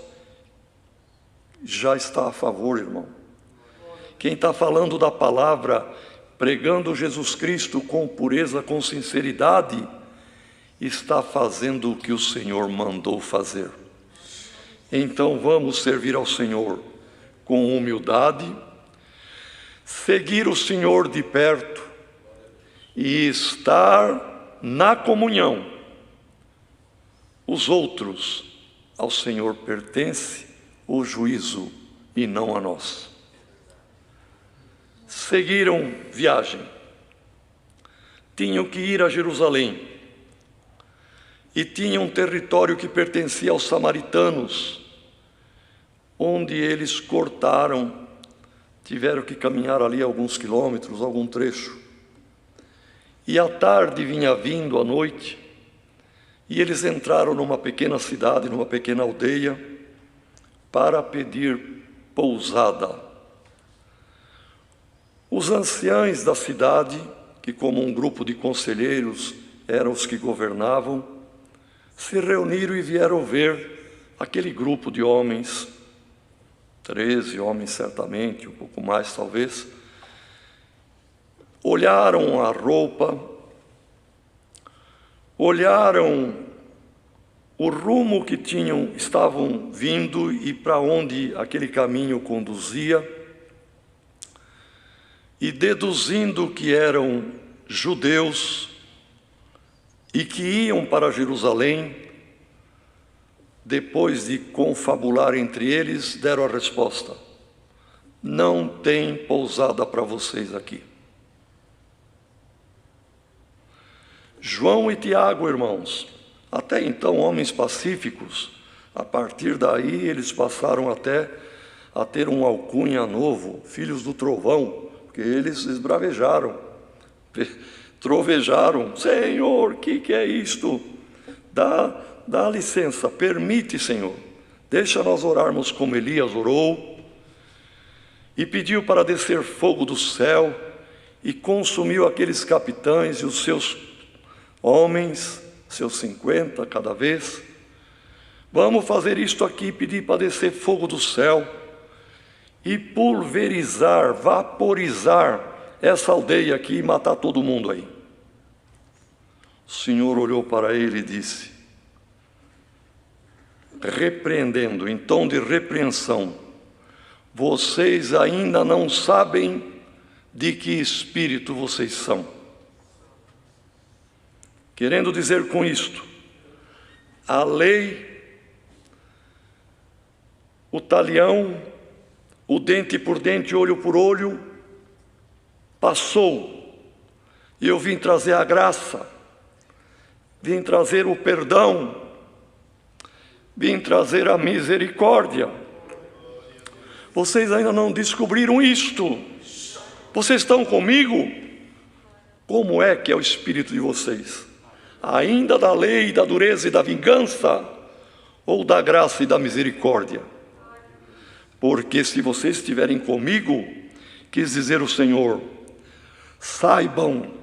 já está a favor, irmão. Quem está falando da palavra, pregando Jesus Cristo com pureza, com sinceridade, está fazendo o que o Senhor mandou fazer. Então vamos servir ao Senhor com humildade, seguir o Senhor de perto e estar na comunhão. Os outros, ao Senhor pertence o juízo e não a nós. Seguiram viagem. Tinham que ir a Jerusalém. E tinham um território que pertencia aos samaritanos, onde eles cortaram, tiveram que caminhar ali alguns quilômetros, algum trecho. E à tarde vinha vindo a noite, e eles entraram numa pequena cidade, numa pequena aldeia, para pedir pousada. Os anciãos da cidade, que como um grupo de conselheiros eram os que governavam, se reuniram e vieram ver aquele grupo de homens, 13 homens certamente, um pouco mais talvez. Olharam a roupa, olharam o rumo que estavam vindo e para onde aquele caminho conduzia, e deduzindo que eram judeus e que iam para Jerusalém, depois de confabular entre eles, deram a resposta: não tem pousada para vocês aqui. João e Tiago, irmãos, até então homens pacíficos, A partir daí, eles passaram até a ter um alcunha novo, filhos do trovão, porque eles esbravejaram, trovejaram. Senhor, o que é isto? Dá licença, permite, Senhor. Deixa nós orarmos como Elias orou, e pediu para descer fogo do céu, e consumiu aqueles capitães e os seus homens, seus 50 cada vez. Vamos fazer isto aqui, pedir para descer fogo do céu e pulverizar, vaporizar essa aldeia aqui e matar todo mundo aí. O Senhor olhou para ele e disse, repreendendo, em tom de repreensão, vocês ainda não sabem de que espírito vocês são. Querendo dizer com isto, a lei, o talião, o dente por dente, olho por olho, passou, e eu vim trazer a graça, vim trazer o perdão, vim trazer a misericórdia. Vocês ainda não descobriram isto. Vocês estão comigo? Como é que é o espírito de vocês? Ainda da lei, da dureza e da vingança? Ou da graça e da misericórdia? Porque se vocês estiverem comigo, quis dizer o Senhor, saibam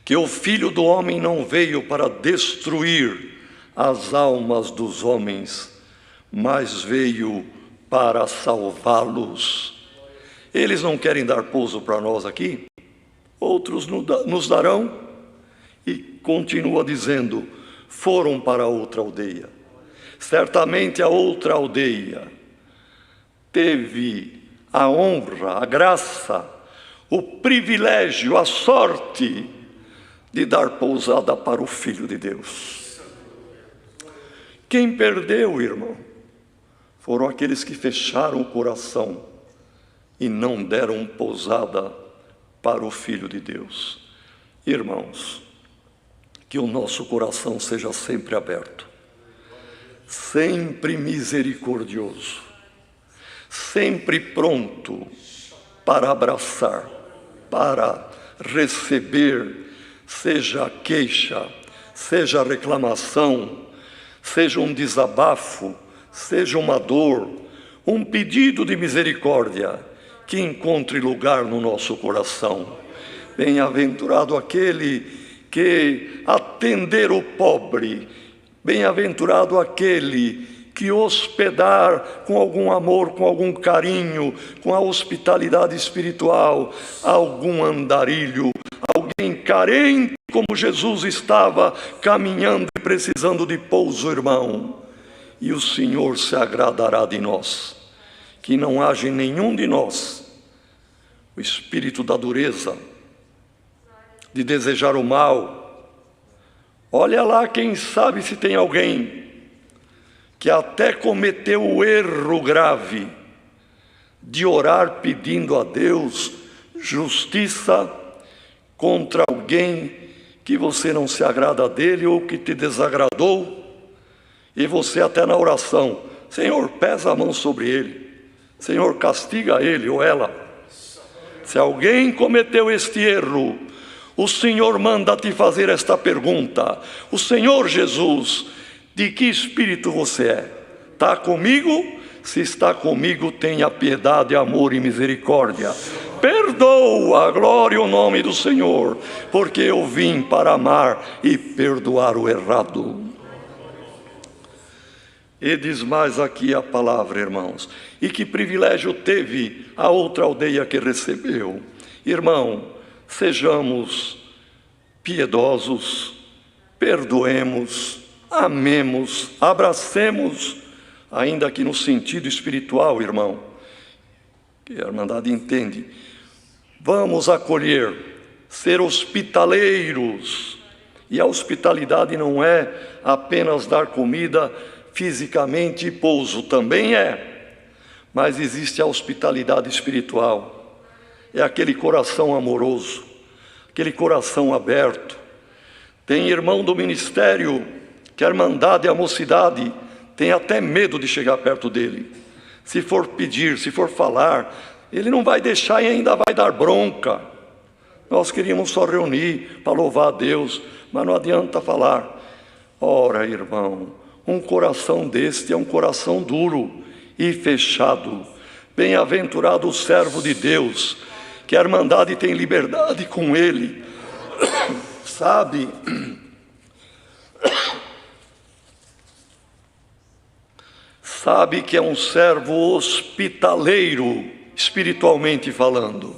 que o Filho do Homem não veio para destruir as almas dos homens, mas veio para salvá-los. Eles não querem dar pouso para nós aqui, outros nos darão, e continua dizendo, foram para outra aldeia. Certamente a outra aldeia teve a honra, a graça, o privilégio, a sorte de dar pousada para o Filho de Deus. Quem perdeu, irmão, foram aqueles que fecharam o coração e não deram pousada para o Filho de Deus. Irmãos, que o nosso coração seja sempre aberto, sempre misericordioso, sempre pronto para abraçar, para receber, seja queixa, seja reclamação, seja um desabafo, seja uma dor, um pedido de misericórdia, que encontre lugar no nosso coração. Bem-aventurado aquele que atender o pobre, bem-aventurado aquele que hospedar com algum amor, com algum carinho, com a hospitalidade espiritual, algum andarilho, alguém carente como Jesus estava, caminhando e precisando de pouso, irmão. E o Senhor se agradará de nós, que não haja em nenhum de nós o espírito da dureza, de desejar o mal. Olha lá, quem sabe se tem alguém que até cometeu o erro grave de orar pedindo a Deus justiça contra alguém que você não se agrada dele ou que te desagradou, e você até na oração, Senhor, pesa a mão sobre ele, Senhor, castiga ele ou ela. Se alguém cometeu este erro, o Senhor manda te fazer esta pergunta, o Senhor Jesus, de que espírito você é? Está comigo? Se está comigo, tenha piedade, amor e misericórdia. Perdoa, glória ao nome do Senhor, porque eu vim para amar e perdoar o errado. E diz mais aqui a palavra, irmãos. E que privilégio teve a outra aldeia que recebeu. Irmão, sejamos piedosos, perdoemos, amemos, abracemos, ainda que no sentido espiritual, irmão, que a Irmandade entende. Vamos acolher, ser hospitaleiros. E a hospitalidade não é apenas dar comida fisicamente e pouso, também é. Mas existe a hospitalidade espiritual. É aquele coração amoroso, aquele coração aberto. Tem irmão do ministério que a Irmandade e a Mocidade tem até medo de chegar perto dele. Se for pedir, se for falar, ele não vai deixar e ainda vai dar bronca. Nós queríamos só reunir para louvar a Deus, mas não adianta falar. Ora, irmão, um coração deste é um coração duro e fechado. Bem-aventurado o servo de Deus, que a Irmandade tem liberdade com ele. Sabe que é um servo hospitaleiro, espiritualmente falando,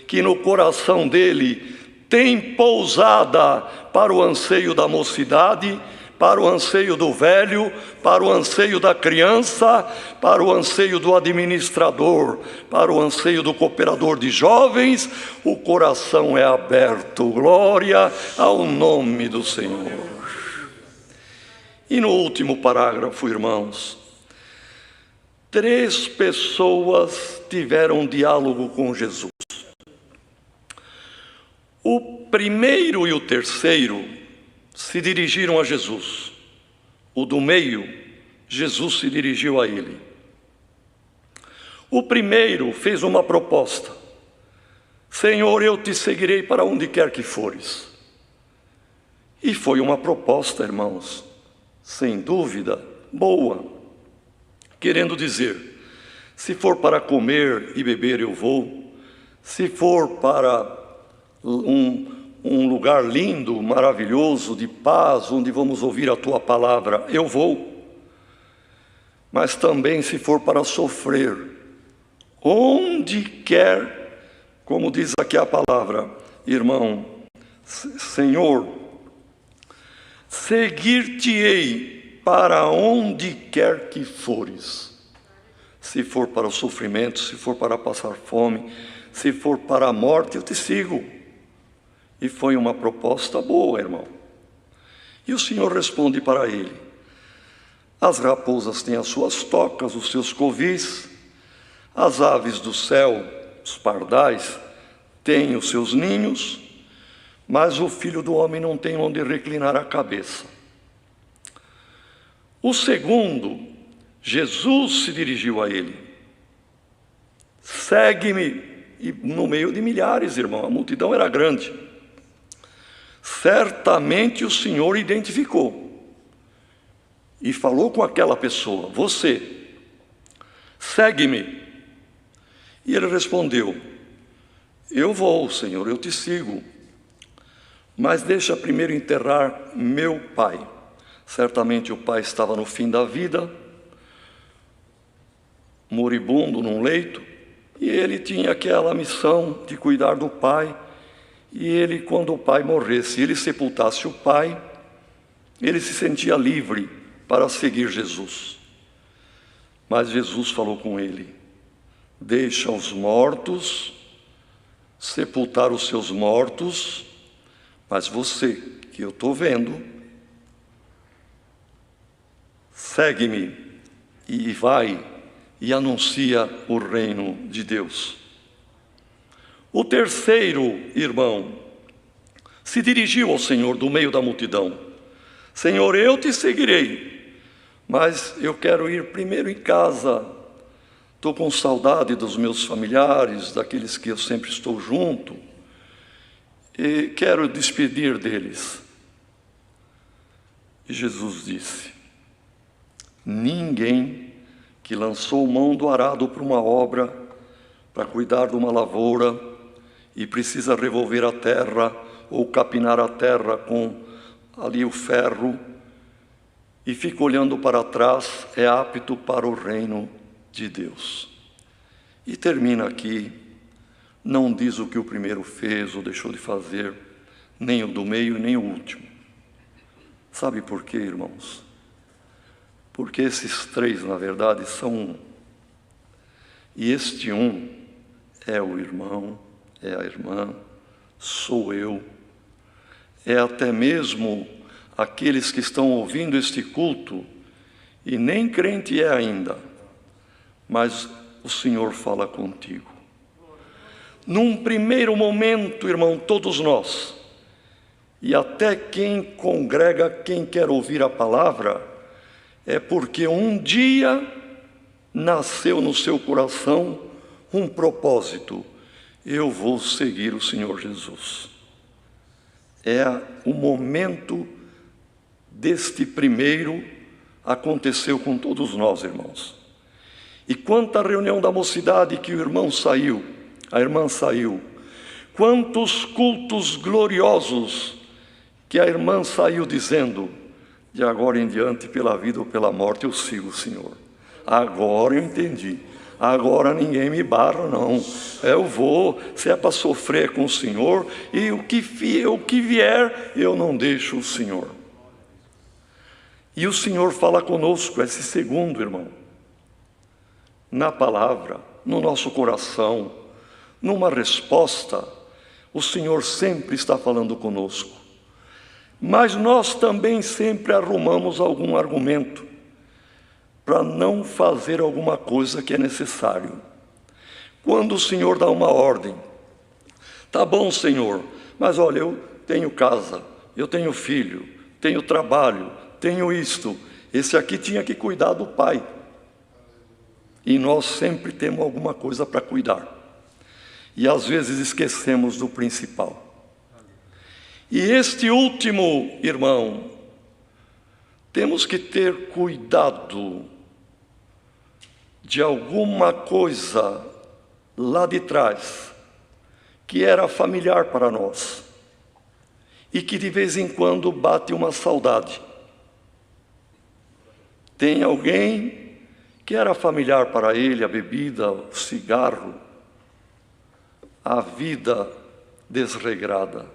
que no coração dele tem pousada para o anseio da mocidade, para o anseio do velho, para o anseio da criança, para o anseio do administrador, para o anseio do cooperador de jovens. O coração é aberto, glória ao nome do Senhor. E no último parágrafo, irmãos, 3 pessoas tiveram um diálogo com Jesus. O primeiro e o terceiro se dirigiram a Jesus. O do meio, Jesus se dirigiu a ele. O primeiro fez uma proposta: Senhor, eu te seguirei para onde quer que fores. E foi uma proposta, irmãos, sem dúvida, boa. Querendo dizer, se for para comer e beber, eu vou. Se for para um lugar lindo, maravilhoso, de paz, onde vamos ouvir a tua palavra, eu vou. Mas também se for para sofrer, onde quer, como diz aqui a palavra, irmão, Senhor, seguir-te-ei para onde quer que fores. Se for para o sofrimento, se for para passar fome, se for para a morte, eu te sigo. E foi uma proposta boa, irmão. E o Senhor responde para ele: as raposas têm as suas tocas, os seus covis, as aves do céu, os pardais, têm os seus ninhos, mas o Filho do Homem não tem onde reclinar a cabeça. O segundo, Jesus se dirigiu a ele: segue-me. E no meio de milhares, irmão, a multidão era grande. Certamente o Senhor identificou e falou com aquela pessoa: você, segue-me. E ele respondeu: eu vou, Senhor, eu te sigo, mas deixa primeiro enterrar meu pai. Certamente o pai estava no fim da vida, moribundo num leito, e ele tinha aquela missão de cuidar do pai. E ele, quando o pai morresse, ele sepultasse o pai, ele se sentia livre para seguir Jesus. Mas Jesus falou com ele: deixa os mortos sepultar os seus mortos, mas você, que eu estou vendo, segue-me e vai e anuncia o reino de Deus. O terceiro irmão se dirigiu ao Senhor do meio da multidão: Senhor, eu te seguirei, mas eu quero ir primeiro em casa. Estou com saudade dos meus familiares, daqueles que eu sempre estou junto, e quero despedir deles. E Jesus disse: ninguém que lançou mão do arado para uma obra, para cuidar de uma lavoura, e precisa revolver a terra ou capinar a terra com ali o ferro, e fica olhando para trás, é apto para o reino de Deus. E termina aqui, não diz o que o primeiro fez ou deixou de fazer, nem o do meio, nem o último. Sabe por quê, irmãos? Porque esses 3, na verdade, são um. E este um é o irmão, é a irmã, sou eu, é até mesmo aqueles que estão ouvindo este culto e nem crente é ainda, mas o Senhor fala contigo. Num primeiro momento, irmão, todos nós, e até quem congrega, quem quer ouvir a palavra, é porque um dia nasceu no seu coração um propósito: eu vou seguir o Senhor Jesus. É o momento deste primeiro, aconteceu com todos nós, irmãos. E quanta reunião da mocidade que o irmão saiu, a irmã saiu, quantos cultos gloriosos que a irmã saiu dizendo: de agora em diante, pela vida ou pela morte, eu sigo o Senhor. Agora eu entendi. Agora ninguém me barra, não. Eu vou, se é para sofrer com o Senhor, e o que vier, eu não deixo o Senhor. E o Senhor fala conosco, esse segundo, irmão, na palavra, no nosso coração, numa resposta. O Senhor sempre está falando conosco. Mas nós também sempre arrumamos algum argumento para não fazer alguma coisa que é necessário. Quando o Senhor dá uma ordem: tá bom, Senhor, mas olha, eu tenho casa, eu tenho filho, tenho trabalho, tenho isto, esse aqui tinha que cuidar do pai. E nós sempre temos alguma coisa para cuidar. E às vezes esquecemos do principal. E este último, irmão, temos que ter cuidado de alguma coisa lá de trás, que era familiar para nós, e que de vez em quando bate uma saudade. Tem alguém que era familiar para ele, a bebida, o cigarro, a vida desregrada.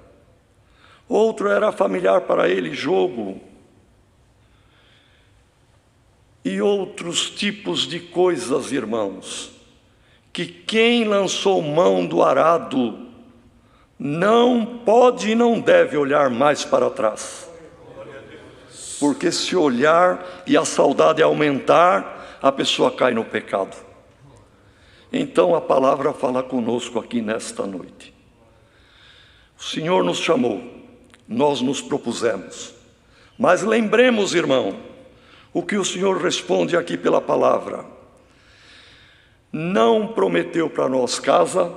Outro era familiar para ele, jogo, e outros tipos de coisas, irmãos, que quem lançou mão do arado não pode e não deve olhar mais para trás. Porque se olhar e a saudade aumentar, a pessoa cai no pecado. Então a palavra fala conosco aqui nesta noite. O Senhor nos chamou. Nós nos propusemos. Mas lembremos, irmão, o que o Senhor responde aqui pela palavra. Não prometeu para nós casa,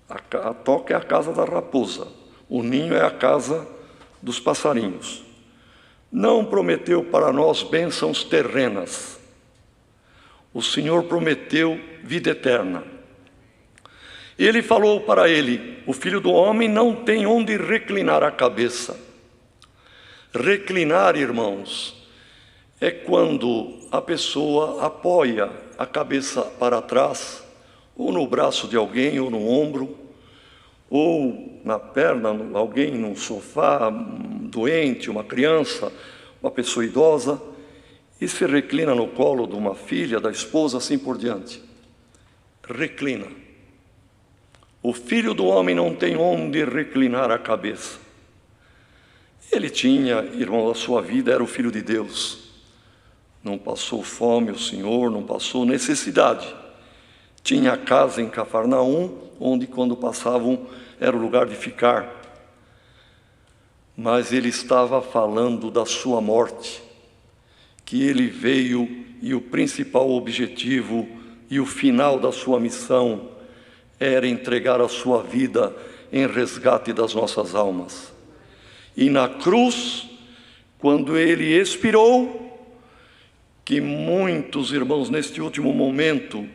a toca é a casa da raposa, o ninho é a casa dos passarinhos. Não prometeu para nós bênçãos terrenas. O Senhor prometeu vida eterna. Ele falou para ele: o Filho do Homem não tem onde reclinar a cabeça. Reclinar, irmãos, é quando a pessoa apoia a cabeça para trás, ou no braço de alguém, ou no ombro, ou na perna, alguém num sofá, doente, uma criança, uma pessoa idosa, e se reclina no colo de uma filha, da esposa, assim por diante. Reclina. O Filho do Homem não tem onde reclinar a cabeça. Ele tinha, irmão, a sua vida era o Filho de Deus. Não passou fome o Senhor, não passou necessidade. Tinha casa em Cafarnaum, onde quando passavam era o lugar de ficar. Mas ele estava falando da sua morte, que ele veio e o principal objetivo e o final da sua missão era entregar a sua vida em resgate das nossas almas. E na cruz, quando ele expirou, que muitos irmãos neste último momento,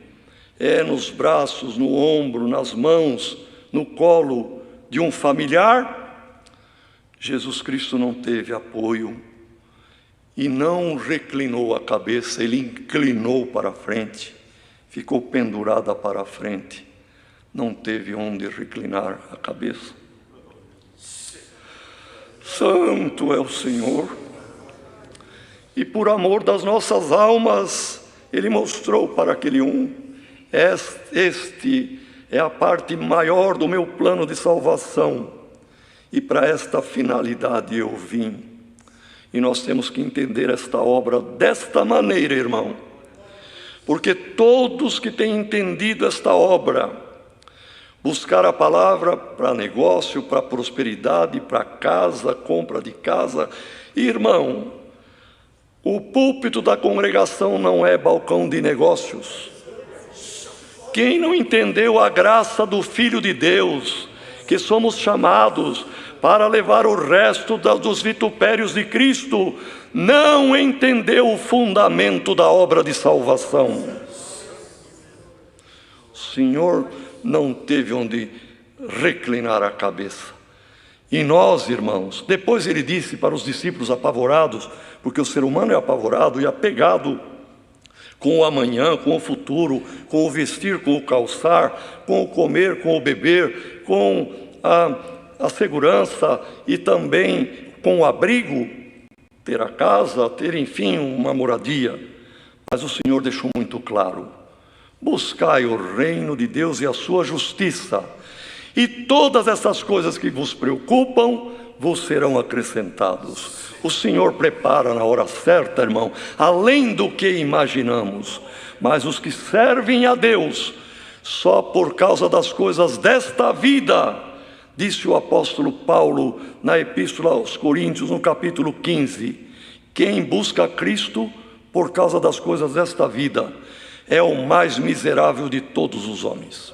nos braços, no ombro, nas mãos, no colo de um familiar, Jesus Cristo não teve apoio e não reclinou a cabeça, ele inclinou para a frente, ficou pendurada para a frente. Não teve onde reclinar a cabeça. Santo é o Senhor. E por amor das nossas almas, Ele mostrou para aquele este é a parte maior do meu plano de salvação. E para esta finalidade eu vim. E nós temos que entender esta obra desta maneira, irmão. Porque todos que têm entendido esta obra, buscar a palavra para negócio, para prosperidade, para casa, compra de casa. Irmão, O púlpito da congregação não é balcão de negócios. Quem não entendeu a graça do Filho de Deus, que somos chamados para levar o resto dos vitupérios de Cristo, não entendeu o fundamento da obra de salvação. O Senhor não teve onde reclinar a cabeça. E nós, irmãos, depois ele disse para os discípulos apavorados, porque o ser humano é apavorado e apegado com o amanhã, com o futuro, com o vestir, com o calçar, com o comer, com o beber, com a segurança e também com o abrigo, ter a casa, ter, enfim, uma moradia. Mas o Senhor deixou muito claro: buscai o reino de Deus e a sua justiça, e todas essas coisas que vos preocupam vos serão acrescentados. O Senhor prepara na hora certa, irmão, além do que imaginamos. Mas os que servem a Deus só por causa das coisas desta vida, disse o apóstolo Paulo na Epístola aos Coríntios, no capítulo 15, quem busca Cristo por causa das coisas desta vida é o mais miserável de todos os homens.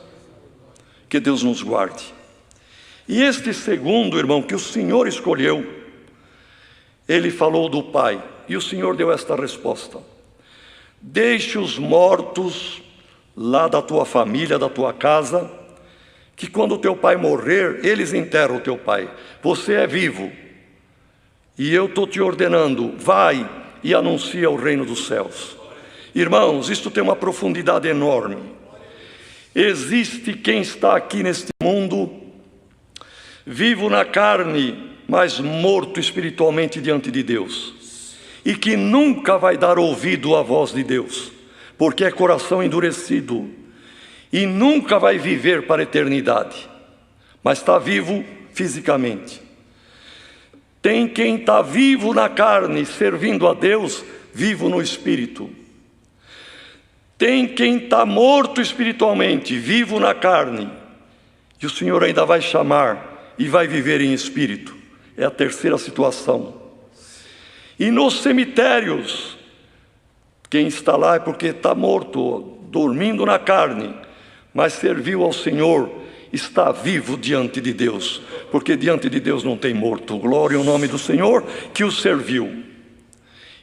Que Deus nos guarde. E este segundo, irmão, que o Senhor escolheu, ele falou do Pai, e o Senhor deu esta resposta: deixe os mortos lá da tua família, da tua casa, que quando o teu pai morrer, eles enterram o teu pai. Você é vivo, e eu estou te ordenando, vai e anuncia o reino dos céus. Irmãos, isto tem uma profundidade enorme. Existe quem está aqui neste mundo, vivo na carne, mas morto espiritualmente diante de Deus, e que nunca vai dar ouvido à voz de Deus, porque é coração endurecido, e nunca vai viver para a eternidade, mas está vivo fisicamente. Tem quem está vivo na carne, servindo a Deus, vivo no espírito. Tem quem está morto espiritualmente, vivo na carne, e o Senhor ainda vai chamar e vai viver em espírito. É a terceira situação. E nos cemitérios, quem está lá é porque está morto, dormindo na carne, mas serviu ao Senhor, está vivo diante de Deus, porque diante de Deus não tem morto. Glória ao nome do Senhor que o serviu.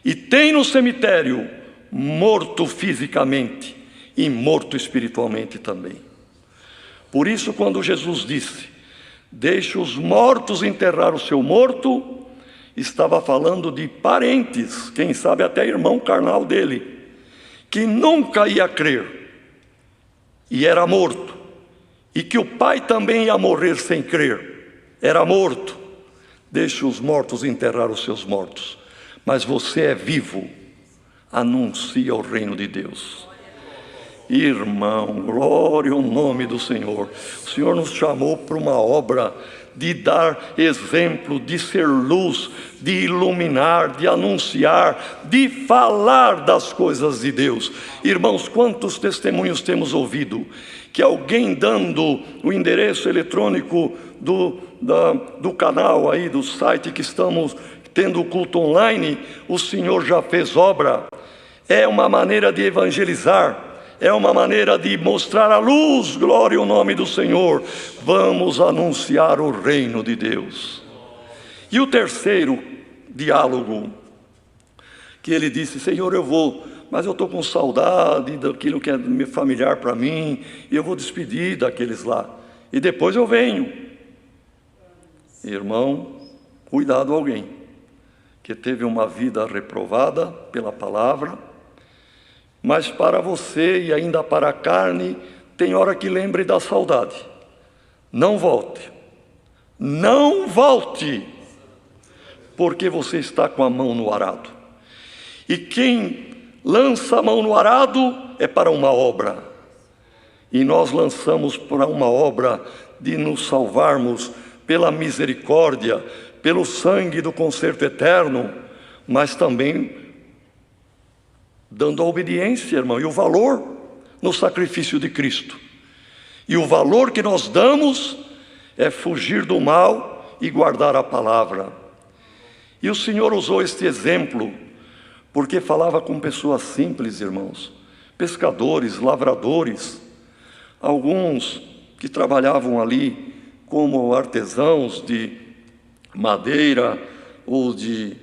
E tem no cemitério morto fisicamente e morto espiritualmente também. Por isso, quando Jesus disse: deixe os mortos enterrar o seu morto, estava falando de parentes, quem sabe até irmão carnal dele, que nunca ia crer, e era morto, e que o pai também ia morrer sem crer, era morto. Deixe os mortos enterrar os seus mortos, mas você é vivo, anuncia o reino de Deus. Irmão, glória ao nome do Senhor. O Senhor nos chamou para uma obra de dar exemplo, de ser luz, de iluminar, de anunciar, de falar das coisas de Deus. Irmãos, quantos testemunhos temos ouvido, que alguém dando o endereço eletrônico do canal aí, do site que estamos tendo o culto online, o Senhor já fez obra. É uma maneira de evangelizar, é uma maneira de mostrar a luz. Glória ao nome do Senhor. Vamos anunciar o reino de Deus. E o terceiro diálogo, que ele disse: Senhor, eu vou, mas eu estou com saudade daquilo que é familiar para mim, e eu vou despedir daqueles lá, e depois eu venho. Irmão, cuidado alguém que teve uma vida reprovada pela palavra, mas para você e ainda para a carne, tem hora que lembre da saudade. Não volte, não volte, porque você está com a mão no arado. E quem lança a mão no arado é para uma obra. E nós lançamos para uma obra de nos salvarmos pela misericórdia, pelo sangue do concerto eterno, mas também dando a obediência, irmão, e o valor no sacrifício de Cristo. E o valor que nós damos é fugir do mal e guardar a palavra. E o Senhor usou este exemplo porque falava com pessoas simples, irmãos, pescadores, lavradores, alguns que trabalhavam ali como artesãos de madeira ou de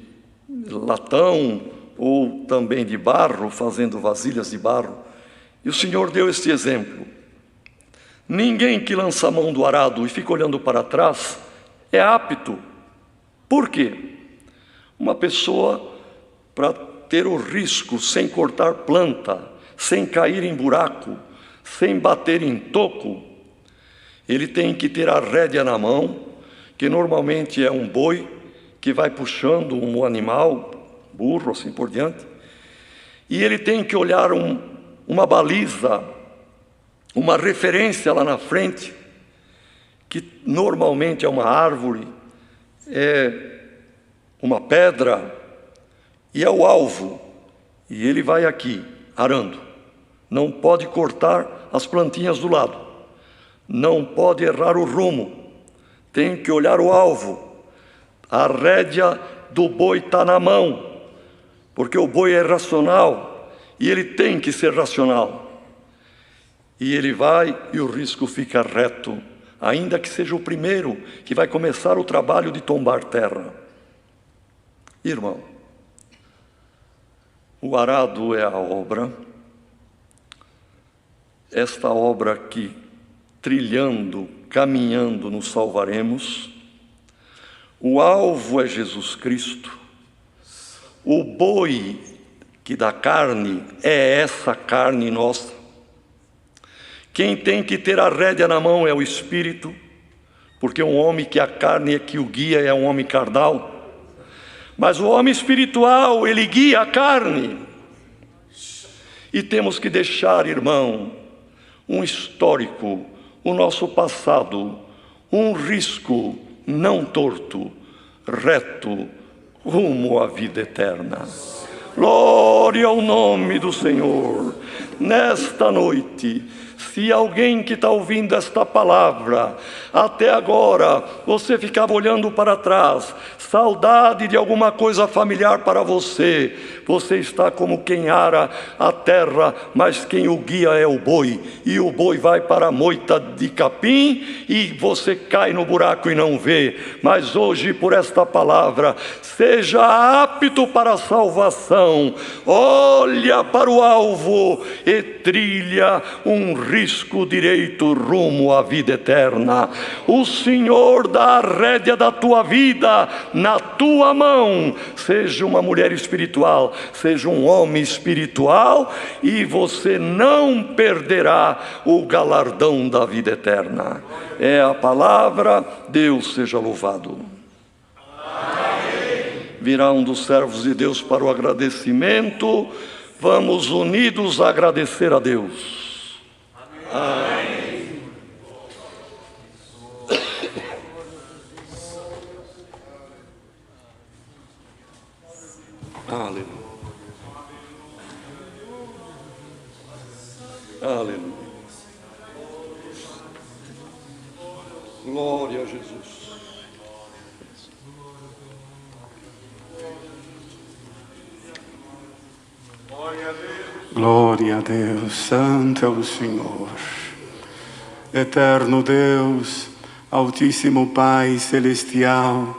latão ou também de barro, fazendo vasilhas de barro. E o Senhor deu este exemplo: ninguém que lança a mão do arado e fica olhando para trás é apto. Por quê? Uma pessoa, para ter o risco sem cortar planta, sem cair em buraco, sem bater em toco, ele tem que ter a rédea na mão, que normalmente é um boi que vai puxando um animal, burro, assim por diante, e ele tem que olhar uma baliza, uma referência lá na frente, que normalmente é uma árvore, é uma pedra, e é o alvo, e ele vai aqui, arando. Não pode cortar as plantinhas do lado, não pode errar o rumo, tem que olhar o alvo. A rédea do boi está na mão, porque o boi é racional, e ele tem que ser racional. E ele vai e o risco fica reto, ainda que seja o primeiro que vai começar o trabalho de tombar terra. Irmão, o arado é a obra, esta obra que, trilhando, caminhando, nos salvaremos. O alvo é Jesus Cristo. O boi que dá carne é essa carne nossa. Quem tem que ter a rédea na mão é o Espírito, porque um homem que a carne é que o guia é um homem carnal. Mas o homem espiritual, ele guia a carne. E temos que deixar, irmão, um histórico, o nosso passado, um risco não torto, reto, rumo à vida eterna. Glória ao nome do Senhor. Nesta noite, se alguém que está ouvindo esta palavra, até agora, você ficava olhando para trás, saudade de alguma coisa familiar para você, você está como quem ara a terra, mas quem o guia é o boi, e o boi vai para a moita de capim, e você cai no buraco e não vê. Mas hoje, por esta palavra, seja apto para a salvação, olha para o alvo e trilha um risco direito rumo à vida eterna. O Senhor dá a rédea da tua vida na tua mão. Seja uma mulher espiritual, seja um homem espiritual, e você não perderá o galardão da vida eterna. É a palavra. Deus seja louvado. Amém. Virá um dos servos de Deus para o agradecimento. Vamos unidos a agradecer a Deus. Amém. Aleluia. Aleluia. Glória a Jesus. Glória a Deus, santo é o Senhor. Eterno Deus, Altíssimo Pai Celestial,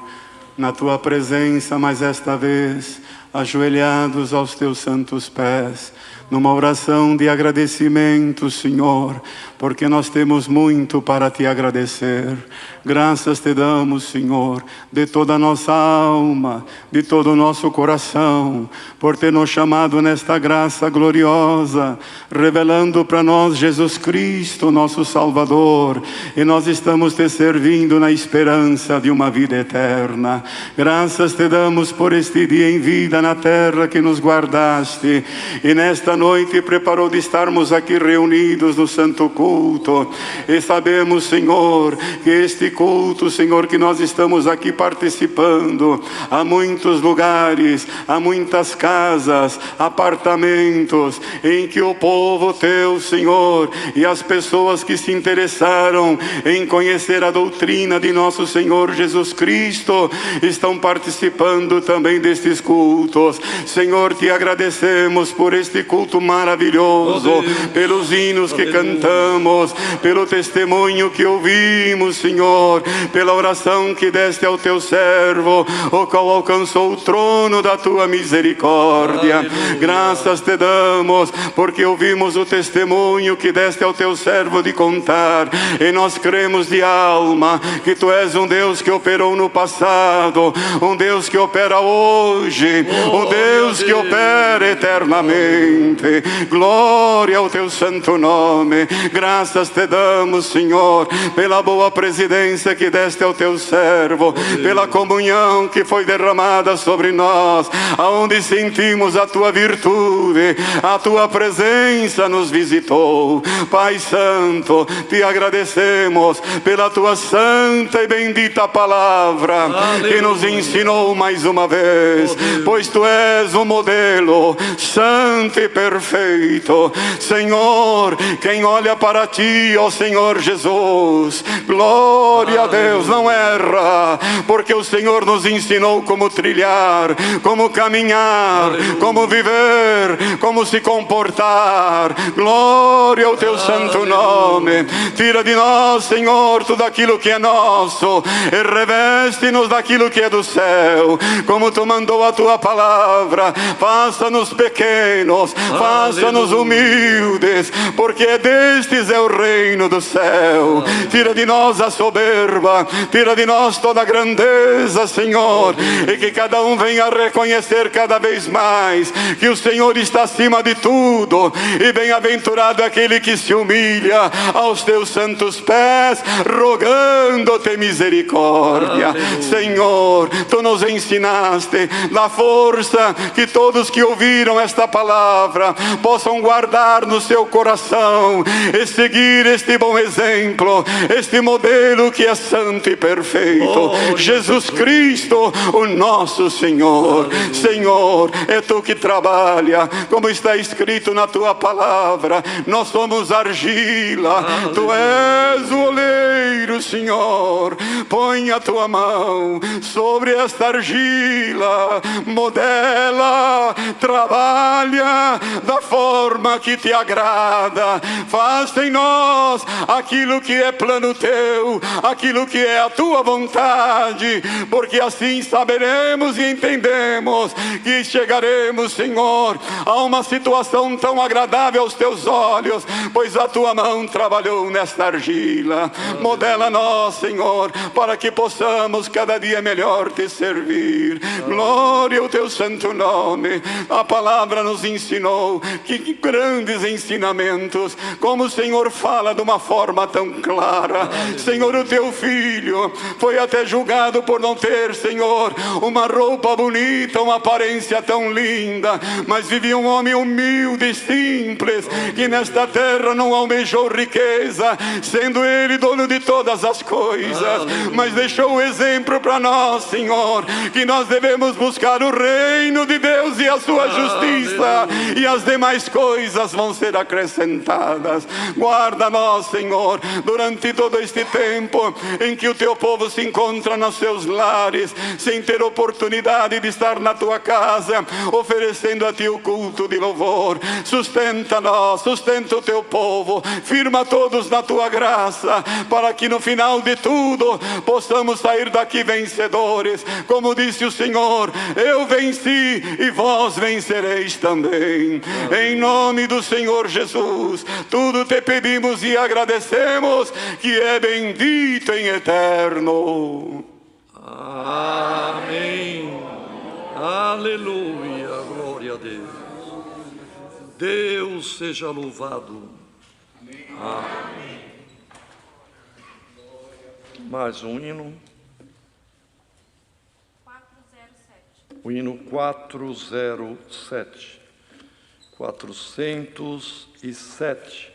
na Tua presença, mas esta vez, ajoelhados aos Teus santos pés, numa oração de agradecimento, Senhor, porque nós temos muito para Te agradecer. Graças Te damos, Senhor, de toda a nossa alma, de todo o nosso coração, por ter nos chamado nesta graça gloriosa, revelando para nós Jesus Cristo, nosso Salvador, e nós estamos Te servindo na esperança de uma vida eterna. Graças Te damos por este dia em vida na terra que nos guardaste, e nesta noite preparou de estarmos aqui reunidos no Santo Culto. E sabemos, Senhor, que este culto, Senhor, que nós estamos aqui participando, há muitos lugares, há muitas casas, apartamentos, em que o povo Teu, Senhor, e as pessoas que se interessaram em conhecer a doutrina de nosso Senhor Jesus Cristo, estão participando também destes cultos. Senhor, te agradecemos por este culto maravilhoso, pelos hinos que cantamos, pelo testemunho que ouvimos, Senhor, pela oração que deste ao teu servo, o qual alcançou o trono da tua misericórdia. Graças te damos, porque ouvimos o testemunho que deste ao teu servo de contar, e nós cremos de alma que tu és um Deus que operou no passado, um Deus que opera hoje, um Deus que opera eternamente. Glória ao teu santo nome. Graças te damos, Senhor, pela boa presidência que deste ao teu servo, pela comunhão que foi derramada sobre nós, aonde sentimos a tua virtude, a tua presença nos visitou. Pai Santo, te agradecemos pela tua santa e bendita palavra, que nos ensinou mais uma vez, pois tu és um modelo santo e perfeito. Senhor, quem olha para ti, ó Senhor Jesus, glória a Deus, não erra, porque o Senhor nos ensinou como trilhar, como caminhar, como viver, como se comportar. Glória ao teu santo nome. Tira de nós, Senhor, tudo aquilo que é nosso e reveste-nos daquilo que é do céu, como tu mandou a tua palavra. Faça-nos pequenos, faça-nos humildes, porque destes é o reino do céu. Tira de nós a soberba, tira de nós toda a grandeza, Senhor, e que cada um venha a reconhecer cada vez mais que o Senhor está acima de tudo, e bem-aventurado aquele que se humilha aos teus santos pés, rogando-te misericórdia. Senhor, tu nos ensinaste, dá força que todos que ouviram esta palavra possam guardar no seu coração e seguir este bom exemplo, este modelo que é santo e perfeito, Jesus Cristo, o nosso Senhor. Senhor, é tu que trabalha, como está escrito na tua palavra, nós somos argila, tu és o oleiro, Senhor. Põe a tua mão sobre esta argila, modela, trabalha da forma que te agrada, faz em nós aquilo que é plano teu, aquilo que é a tua vontade, porque assim saberemos e entendemos que chegaremos, Senhor, a uma situação tão agradável aos teus olhos, pois a tua mão trabalhou nesta argila. Modela nós, Senhor, para que possamos cada dia melhor te servir. Glória ao teu santo nome. A palavra nos ensinou que grandes ensinamentos, como o Senhor fala de uma forma tão clara. Senhor, o teu filho foi até julgado por não ter, Senhor, uma roupa bonita, uma aparência tão linda, mas vivia um homem humilde e simples, que nesta terra não almejou riqueza, sendo ele dono de todas as coisas, mas deixou o exemplo para nós, Senhor, que nós devemos buscar o reino de Deus e a sua justiça, e as demais coisas vão ser acrescentadas. Guarda-nós, Senhor, durante todo este tempo em que o teu povo se encontra nos seus lares, sem ter oportunidade de estar na tua casa, oferecendo a ti o culto de louvor. Sustenta-nós, sustenta o teu povo, firma todos na tua graça, para que no final de tudo possamos sair daqui vencedores, como disse o Senhor: eu venci e vós vencereis também. Em nome do Senhor Jesus, tudo te pedimos e agradecemos, que é bendito em eterno. Amém. Aleluia. Glória a Deus. Deus seja louvado. Amém. Mais um hino. 407. O hino 407. 407.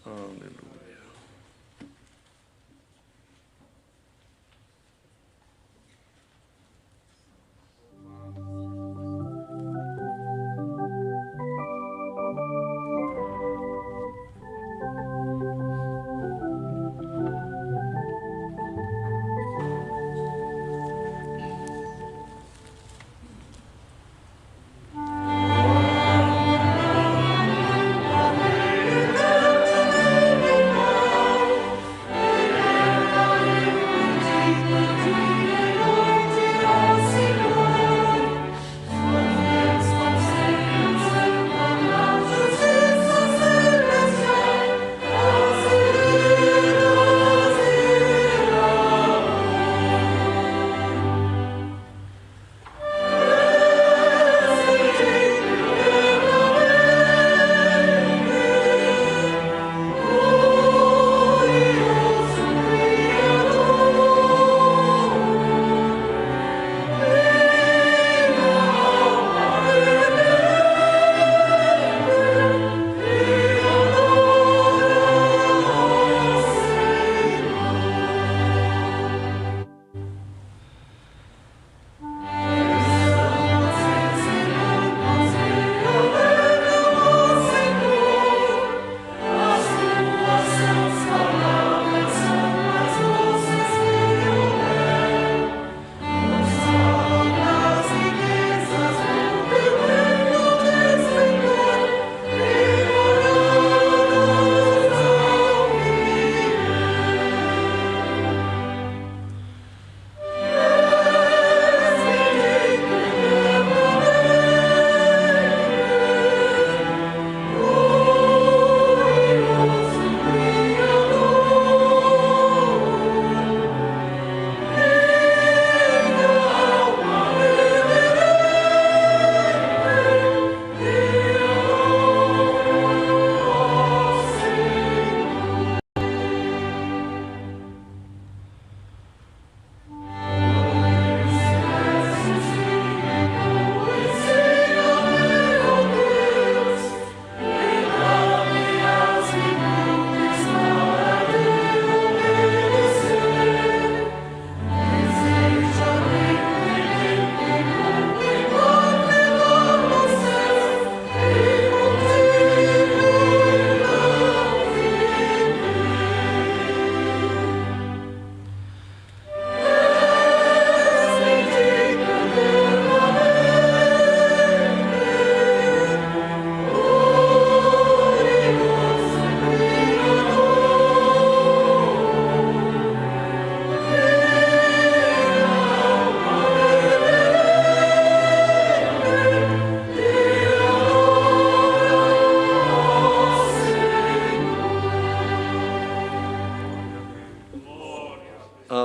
Aleluia.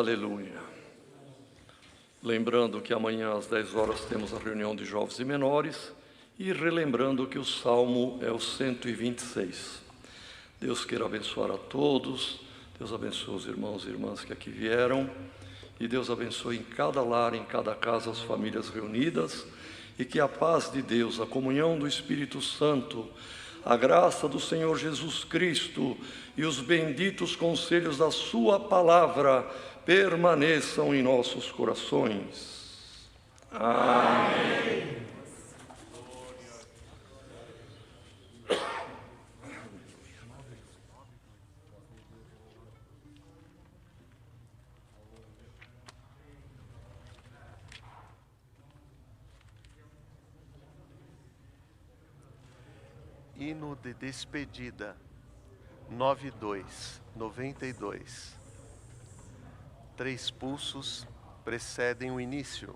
Aleluia. Lembrando que amanhã às 10 horas temos a reunião de jovens e menores e relembrando que o Salmo é o 126. Deus queira abençoar a todos, Deus abençoe os irmãos e irmãs que aqui vieram e Deus abençoe em cada lar, em cada casa as famílias reunidas e que a paz de Deus, a comunhão do Espírito Santo, a graça do Senhor Jesus Cristo e os benditos conselhos da sua palavra permaneçam em nossos corações. Amém. Hino de despedida, 92. 3 pulsos precedem o início.